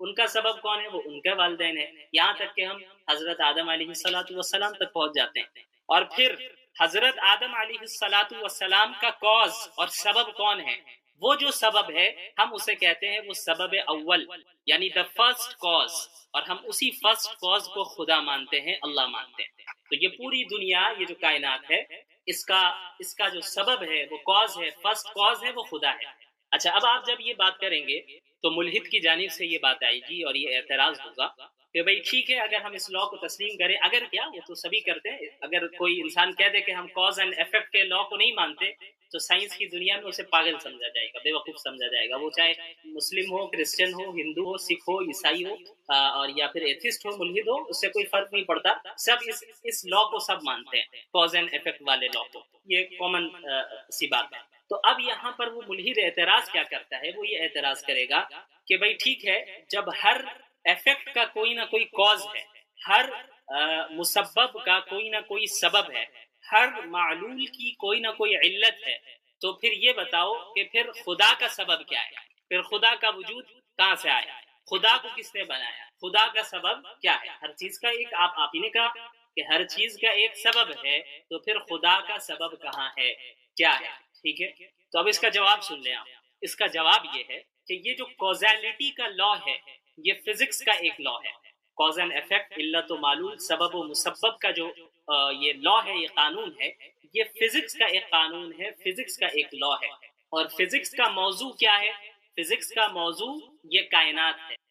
S5: ان کا سبب کون ہے، وہ ان کے والدین ہیں. یہاں تک کہ ہم حضرت آدم علیہ السلام تک پہنچ جاتے ہیں. اور پھر حضرت آدم علیہ السلام کا کاز اور سبب کون ہے، وہ جو سبب ہے ہم اسے کہتے ہیں وہ سبب اول، یعنی the first cause. اور ہم اسی فرسٹ کاز کو خدا مانتے ہیں، اللہ مانتے ہیں. تو یہ پوری دنیا، یہ جو کائنات ہے، اس کا جو سبب ہے، وہ کاز ہے، فرسٹ کاز ہے، وہ خدا ہے. اچھا، اب آپ جب یہ بات کریں گے تو ملحد کی جانب سے یہ بات آئے گی اور یہ اعتراض ہوگا کہ بھئی ٹھیک ہے، اگر ہم اس لا کو تسلیم کریں، اگر کیا وہ تو سبھی کرتے ہیں، اگر کوئی انسان کہہ دے کہ ہم کاز اینڈ ایفیکٹ کے لا کو نہیں مانتے تو سائنس کی دنیا میں اسے پاگل سمجھا جائے گا، بے وقوف سمجھا جائے گا. وہ چاہے مسلم ہو، کرسچن ہو، ہندو ہو، سکھ ہو، عیسائی ہو، اور یا پھر ایتھسٹ ہو، ملحد ہو، اس سے کوئی فرق نہیں پڑتا. سب اس لا کو سب مانتے ہیں، کاز اینڈ ایفیکٹ والے لا کو. یہ کامن سی بات ہے. تو اب یہاں پر وہ ملحد اعتراض کیا کرتا ہے، وہ یہ اعتراض کرے گا کہ بھئی ٹھیک ہے، جب ہر ایفیکٹ کا کوئی نہ کوئی کاز ہے، ہر مسبب کا کوئی نہ کوئی سبب ہے، ہر معلول کی کوئی نہ کوئی علت ہے، تو پھر یہ بتاؤ کہ پھر خدا کا سبب کیا ہے، پھر خدا کا وجود کہاں سے آیا، خدا کو کس نے بنایا، خدا کا سبب کیا ہے. ہر چیز کا ایک آپ ہی نے کہا کہ ہر چیز کا ایک سبب ہے، تو پھر خدا کا سبب کہاں ہے، کیا ہے. ٹھیک ہے، تو اب اس کا جواب سن لیں آپ. اس کا جواب یہ ہے کہ یہ جو کوزیلٹی کا لا ہے، یہ فزکس کا ایک لا ہے. کاز اینڈ ایفیکٹ، علت و معلول، سبب و مسبب کا جو یہ لا ہے، یہ قانون ہے، یہ فزکس کا ایک قانون ہے، فزکس کا ایک لا ہے. اور فزکس کا موضوع کیا ہے؟ فزکس کا موضوع یہ کائنات ہے.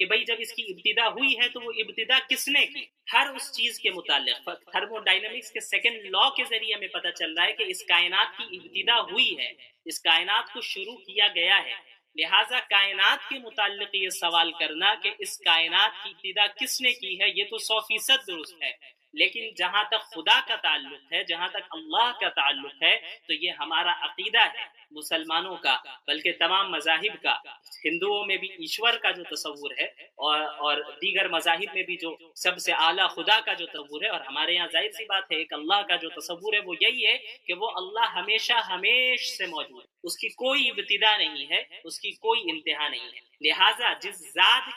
S5: کہ بھئی جب اس کی ابتدا ہوئی ہے تو وہ ابتدا کس نے کی. ہر اس چیز کے متعلق تھرمو ڈائنامکس کے سیکنڈ لا کے ذریعے ہمیں پتہ چل رہا ہے کہ اس کائنات کی ابتدا ہوئی ہے، اس کائنات کو شروع کیا گیا ہے. لہٰذا کائنات کے متعلق یہ سوال کرنا کہ اس کائنات کی ابتدا کس نے کی ہے، یہ تو 100% درست ہے. لیکن جہاں تک خدا کا تعلق ہے، جہاں تک اللہ کا تعلق ہے، تو یہ ہمارا عقیدہ ہے مسلمانوں کا، بلکہ تمام مذاہب کا. ہندوؤں میں بھی ایشور کا جو تصور ہے اور دیگر مذاہب میں بھی جو سب سے اعلیٰ خدا کا جو تصور ہے، اور ہمارے یہاں ظاہر سی بات ہے ایک اللہ کا جو تصور ہے وہ یہی ہے کہ وہ اللہ ہمیشہ ہمیش سے موجود ہے، اس کی کوئی ابتدا نہیں ہے، اس کی کوئی انتہا نہیں ہے. لہٰذا جس ذات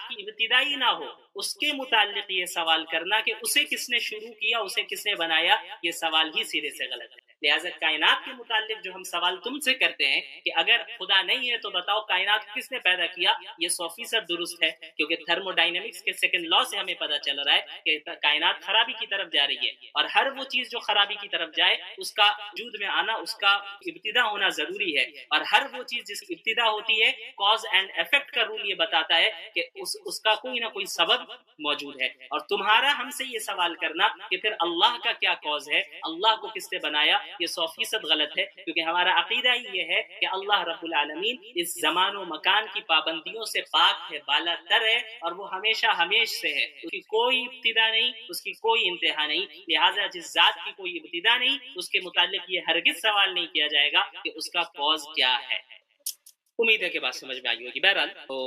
S5: کی ابتدا ہی نہ ہو اس کے متعلق یہ سوال کرنا کہ اسے کس نے شروع کیا، اسے کس نے بنایا، یہ سوال ہی سرے سے غلط ہے. لہٰذا کائنات کے متعلق جو ہم سوال تم سے کرتے ہیں کہ اگر خدا نہیں ہے تو بتاؤ کائنات کس نے پیدا کیا، یہ 100% درست ہے، کیونکہ تھرمو ڈائنامکس کے سیکنڈ لا سے ہمیں پتہ چل رہا ہے کہ کائنات خرابی کی طرف جا رہی ہے، اور ہر وہ چیز جو خرابی کی طرف جائے اس کا وجود میں آنا، اس کا ابتدا ہونا ضروری ہے. اور ہر وہ چیز جس کی ابتدا ہوتی ہے، کاز اینڈ ایفیکٹ کا رول یہ بتاتا ہے کہ اس کا کوئی نہ کوئی سبب موجود ہے. اور تمہارا ہم سے یہ سوال کرنا کہ پھر اللہ کا کیا کاز ہے، اللہ کو کس نے بنایا، یہ 100% غلط ہے، کیونکہ ہمارا عقیدہ ہی یہ ہے کہ اللہ رب العالمین اس زمان و مکان کی پابندیوں سے پاک ہے، بالا تر ہے، اور وہ ہمیشہ ہمیش سے ہے، اس کی کوئی ابتدا نہیں، اس کی کوئی انتہا نہیں. لہٰذا جس ذات کی کوئی ابتدا نہیں اس کے متعلق یہ ہرگز سوال نہیں کیا جائے گا کہ اس کا کاز کیا ہے. امید ہے کہ بات سمجھ میں آئی ہوگی. بہرحال تو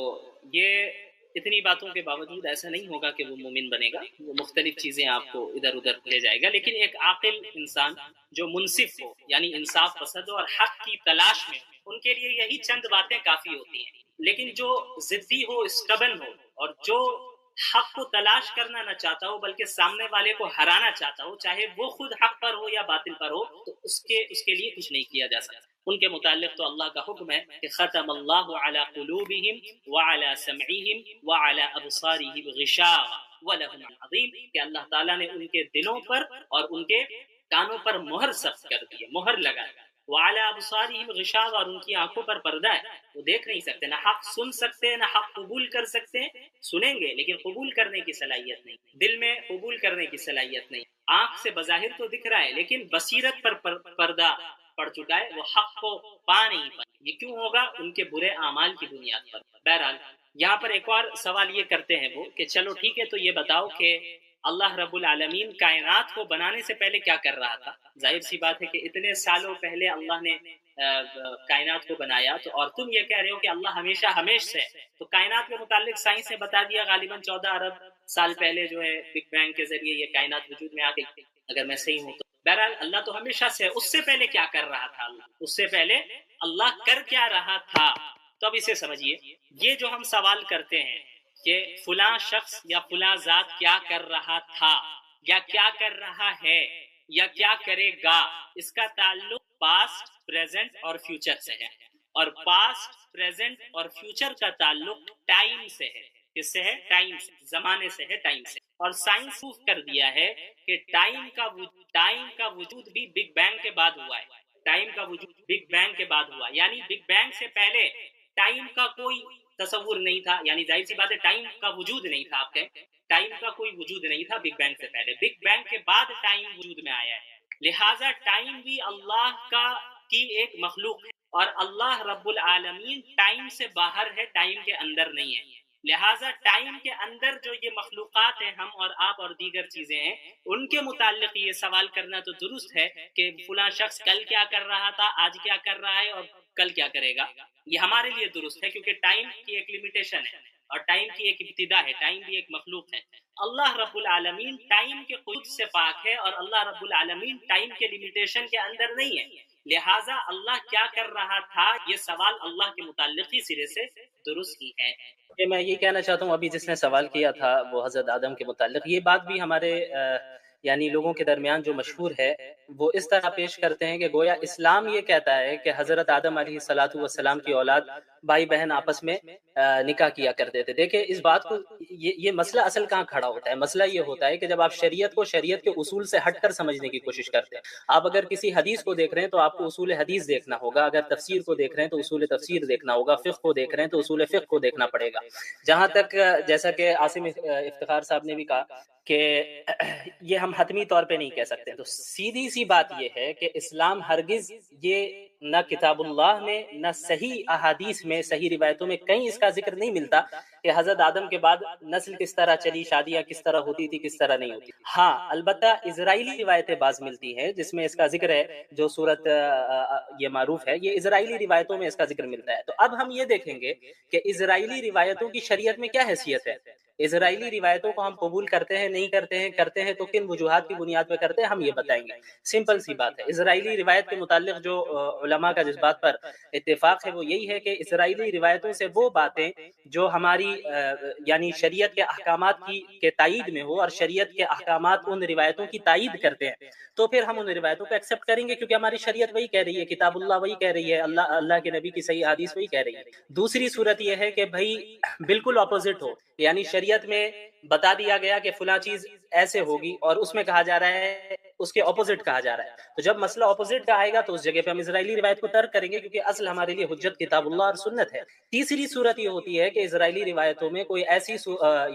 S5: یہ اتنی باتوں کے باوجود ایسا نہیں ہوگا کہ وہ مومن بنے گا، وہ مختلف چیزیں آپ کو ادھر ادھر لے جائے گا. لیکن ایک عاقل انسان جو منصف ہو، یعنی انصاف پسند ہو اور حق کی تلاش میں، ان کے لیے یہی چند باتیں کافی ہوتی ہیں. لیکن جو ضدی ہو، اسٹبن ہو، اور جو حق کو تلاش کرنا نہ چاہتا ہو بلکہ سامنے والے کو ہرانا چاہتا ہو، چاہے وہ خود حق پر ہو یا باطل پر ہو، تو اس کے لیے کچھ نہیں کیا جا سکتا. ان کے متعلق تو اللہ کا حکم ہے کہ ختم اللہ علی قلوبہم وعلی سمعہم وعلی ابصارہم غشاوہ ولہم عظیم، کہ اللہ تعالیٰ نے ان کے دلوں پر اور ان کے کانوں پر مہر سخت کر دی ہے، مہر لگایا. وعلی ابصارہم غشاوہ، اور ان کی آنکھوں پر پردہ ہے، وہ دیکھ نہیں سکتے، نہ حق سن سکتے، نہ حق قبول کر سکتے. سنیں گے لیکن قبول کرنے کی صلاحیت نہیں، دل میں قبول کرنے کی صلاحیت نہیں. آنکھ سے بظاہر تو دکھ رہا ہے لیکن بصیرت پر پردہ پڑ چکا ہے، وہ حق کو پا نہیں پائے. یہ کیوں ہوگا؟ ان کے برے اعمال کی بنیاد پر. بہرحال یہاں پر ایک اور سوال یہ کرتے ہیں وہ کہ چلو ٹھیک ہے، تو یہ بتاؤ کہ اللہ رب العالمین کائنات کو بنانے سے پہلے کیا کر رہا تھا؟ ظاہر سی بات ہے کہ اتنے سالوں پہلے اللہ نے کائنات کو بنایا، تو اور تم یہ کہہ رہے ہو کہ اللہ ہمیشہ ہمیش سے، تو کائنات کے متعلق سائنس نے بتا دیا غالباً 14 ارب سال پہلے جو ہے بگ بینگ کے ذریعے یہ کائنات وجود میں آ گئی، اگر میں صحیح ہوں تو. بہرحال اللہ تو ہمیشہ سے، اس سے پہلے کیا کر رہا تھا اللہ؟ اس سے پہلے اللہ کر کیا رہا تھا؟ تو اب اسے سمجھیے، یہ جو ہم سوال کرتے ہیں کہ فلاں شخص یا فلاں ذات کیا کر رہا تھا یا کیا کر رہا ہے یا کیا کرے گا، اس کا تعلق پاسٹ، پریزنٹ اور فیوچر سے ہے. اور پاسٹ، پریزنٹ اور فیوچر کا تعلق ٹائم سے ہے. کس سے ہے؟ ٹائم سے، زمانے سے ہے، ٹائم سے. اور سائنس پروف کر دیا ہے کہ ٹائم کا وجود بھی بگ بینگ کے بعد ہوا ہے. ٹائم کا وجود بگ بینگ کے بعد ہوا، یعنی بگ بینگ سے پہلے ٹائم کا کوئی تصور نہیں تھا. یعنی ظاہر سی بات ہے ٹائم کا وجود نہیں تھا. آپ کہیں ٹائم کا کوئی وجود نہیں تھا بگ بینگ سے پہلے، بگ بینگ کے بعد ٹائم وجود میں آیا ہے. لہٰذا ٹائم بھی اللہ کی ایک مخلوق ہے، اور اللہ رب العالمین ٹائم سے باہر ہے، ٹائم کے اندر نہیں ہے. لہٰذا ٹائم کے اندر جو یہ مخلوقات ہیں، ہم اور آپ اور دیگر چیزیں ہیں، ان کے متعلق یہ سوال کرنا تو درست ہے کہ فلاں شخص کل کیا کر رہا تھا، آج کیا کر رہا ہے اور کل کیا کرے گا. یہ ہمارے لیے درست ہے کیونکہ ٹائم کی ایک لمیٹیشن ہے اور ٹائم کی ایک ابتدا ہے، ٹائم بھی ایک مخلوق ہے. اللہ رب العالمین ٹائم کے قیود سے پاک ہے اور اللہ رب العالمین ٹائم کے لمیٹیشن کے اندر نہیں ہے. لہٰذا اللہ کیا کر رہا تھا، یہ سوال اللہ کے متعلق ہی سرے سے درست ہی ہے.
S1: میں یہ کہنا چاہتا ہوں، ابھی جس نے سوال کیا تھا وہ حضرت آدم کے متعلق، یہ بات بھی ہمارے یعنی لوگوں کے درمیان جو مشہور ہے
S4: وہ اس طرح پیش کرتے ہیں کہ گویا اسلام یہ کہتا ہے کہ حضرت آدم علیہ الصلوۃ والسلام کی اولاد بھائی بہن آپس میں نکاح کیا کرتے تھے. دیکھیں اس بات کو یہ مسئلہ اصل کہاں کھڑا ہوتا ہے. مسئلہ یہ ہوتا ہے کہ جب آپ شریعت کو شریعت کے اصول سے ہٹ کر سمجھنے کی کوشش کرتے ہیں. آپ اگر کسی حدیث کو دیکھ رہے ہیں تو آپ کو اصول حدیث دیکھنا ہوگا, اگر تفسیر کو دیکھ رہے ہیں تو اصول تفسیر دیکھنا ہوگا, فقہ کو دیکھ رہے ہیں تو اصول فقہ کو دیکھنا پڑے گا. جہاں تک جیسا کہ عاصم افتخار صاحب نے بھی کہا کہ یہ ہم حتمی طور پہ نہیں کہہ سکتے, تو سیدھی سی بات یہ ہے کہ اسلام ہرگز یہ نہ کتاب اللہ میں نہ صحیح احادیث میں صحیح روایتوں میں کہیں اس کا ذکر نہیں ملتا کہ حضرت آدم کے بعد نسل کس طرح چلی, شادیاں کس طرح ہوتی تھی, کس طرح نہیں ہوتی. ہاں البتہ اسرائیلی روایتیں بعض ملتی ہیں جس میں اس کا ذکر ہے, جو صورت یہ معروف ہے, یہ اسرائیلی روایتوں میں اس کا ذکر ملتا ہے. تو اب ہم یہ دیکھیں گے کہ اسرائیلی روایتوں کی شریعت میں کیا حیثیت ہے. اسرائیلی روایتوں کو ہم قبول کرتے ہیں, نہیں کرتے ہیں تو کن وجوہات کی بنیاد پہ کرتے ہیں, ہم یہ بتائیں گے. سمپل سی بات ہے, اسرائیلی روایت کے متعلق جو علماء کا جس بات پر اتفاق ہے وہ یہی ہے کہ اسرائیلی روایتوں سے وہ باتیں جو ہماری یعنی شریعت کے احکامات کے تائید میں ہو اور شریعت کے احکامات ان روایتوں کی تائید کرتے ہیں, تو پھر ہم ان روایتوں کو ایکسیپٹ کریں گے, کیونکہ ہماری شریعت وہی کہہ رہی ہے, کتاب اللہ وہی کہہ رہی ہے, اللہ کے نبی کی صحیح حدیث وہی کہہ رہی ہے. دوسری صورت یہ ہے کہ بھائی بالکل اپوزٹ ہو, یعنی شریعت میں بتا دیا گیا کہ فلاں چیز ایسے ہوگی اور اس میں کہا جا رہا ہے اس کے اپوزٹ کہا جا رہا ہے. تو جب مسئلہ اپوزٹ کا آئے گا تو اس جگہ پہ ہم اسرائیلی روایت کو ترک کریں گے, کیونکہ اصل ہمارے لیے حجت کتاب اللہ اور سنت ہے. تیسری صورت یہ ہوتی ہے کہ اسرائیلی روایتوں میں کوئی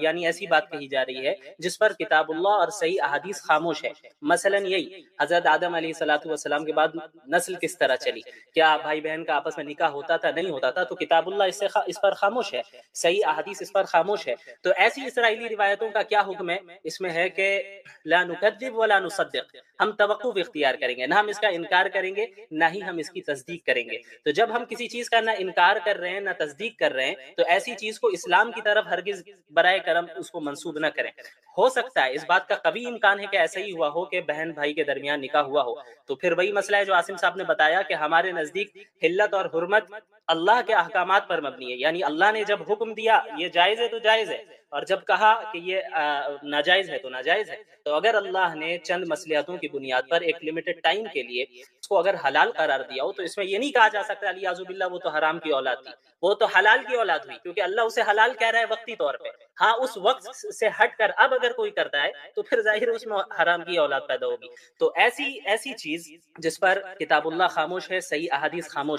S4: یعنی ایسی بات کہی جا رہی ہے جس پر کتاب اللہ اور صحیح احادیث خاموش ہے. مثلا یہی حضرت آدم علیہ الصلوۃ والسلام کے بعد نسل کس طرح چلی, کیا بھائی بہن کا آپس میں نکاح ہوتا تھا, نہیں ہوتا تھا, تو کتاب اللہ اس پر خاموش ہے, صحیح احادیث اس پر خاموش ہے. تو ایسی اسرائیلی روایتوں کا کیا حکم ہے؟ اس میں ہے کہ لا نکذب ولا نصدق, ہم توقف اختیار کریں گے, نہ ہم اس کا انکار کریں گے نہ ہی ہم اس کی تصدیق کریں گے. تو جب ہم کسی چیز کا نہ انکار کر رہے ہیں نہ تصدیق کر رہے ہیں تو ایسی چیز کو اسلام کی طرف ہرگز برائے کرم اس کو منسوب نہ کریں. ہو سکتا ہے اس بات کا قوی امکان ہے کہ ایسا ہی ہوا ہو کہ بہن بھائی کے درمیان نکاح ہوا ہو, تو پھر وہی مسئلہ ہے جو عاصم صاحب نے بتایا کہ ہمارے نزدیک حلت اور حرمت اللہ کے احکامات پر مبنی ہے, یعنی اللہ نے جب حکم دیا یہ جائز ہے تو جائز ہے, اور جب کہا کہ یہ ناجائز ہے تو ناجائز ہے. تو اگر اللہ نے چند مصلحتوں کی بنیاد پر ایک لمیٹڈ ٹائم کے لیے اس کو اگر حلال قرار دیا ہو تو اس میں یہ نہیں کہا جا سکتا الیاذ باللہ وہ تو حرام کی اولاد تھی, وہ تو حلال کی اولاد ہوئی, کیونکہ اللہ اسے حلال کہہ رہا ہے وقتی طور پہ. ہاں اس وقت سے ہٹ کر اب اگر کوئی کرتا ہے تو پھر ظاہر اس میں حرام کی اولاد پیدا ہوگی. تو ایسی چیز جس پر کتاب اللہ خاموش ہے, صحیح احادیث خاموش